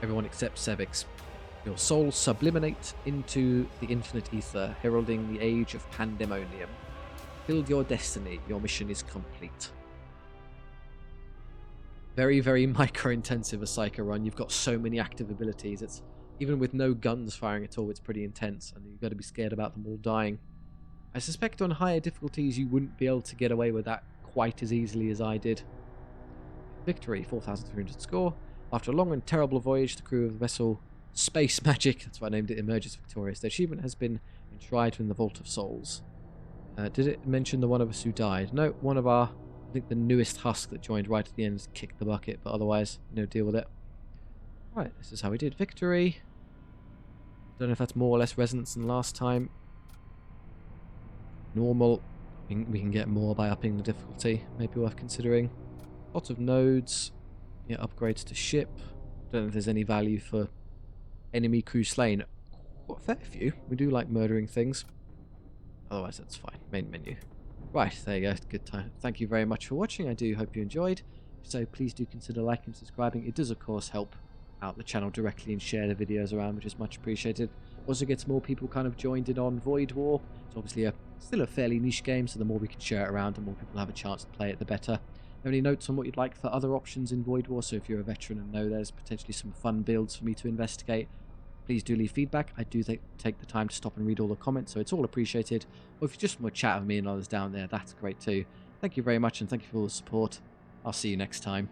everyone except Sevix. Your souls sublimate into the infinite ether, heralding the age of pandemonium. Build your destiny, your mission is complete. Very, very micro-intensive a Psycho run. You've got so many active abilities. It's even with no guns firing at all, it's pretty intense, and you've got to be scared about them all dying. I suspect on higher difficulties you wouldn't be able to get away with that quite as easily as I did. Victory, 4,300 score. After a long and terrible voyage, the crew of the vessel Space Magic, that's why I named it, emerges victorious. Their achievement has been enshrined in the Vault of Souls. Did it mention the one of us who died? No, one of our, I think the newest husk that joined right at the end kicked the bucket, but otherwise, no deal with it. Right, this is how we did victory. Don't know if that's more or less resonance than last time. Normal. We can get more by upping the difficulty. Maybe worth considering. Lots of nodes. Yeah, upgrades to ship. Don't know if there's any value for enemy crew slain. What, a fair few. We do like murdering things. Otherwise, that's fine. Main menu. Right, there you go. Good time. Thank you very much for watching. I do hope you enjoyed. If so, please do consider liking and subscribing. It does, of course, help out the channel directly and share the videos around, which is much appreciated. Also gets more people kind of joined in on Void War. It's obviously still a fairly niche game, so the more we can share it around, the more people have a chance to play it, the better. Have any notes on what you'd like for other options in Void War? So if you're a veteran and know there's potentially some fun builds for me to investigate, please do leave feedback. I do take the time to stop and read all the comments, so it's all appreciated. Or if you just want to chat with me and others down there, that's great too. Thank you very much, and thank you for all the support. I'll see you next time.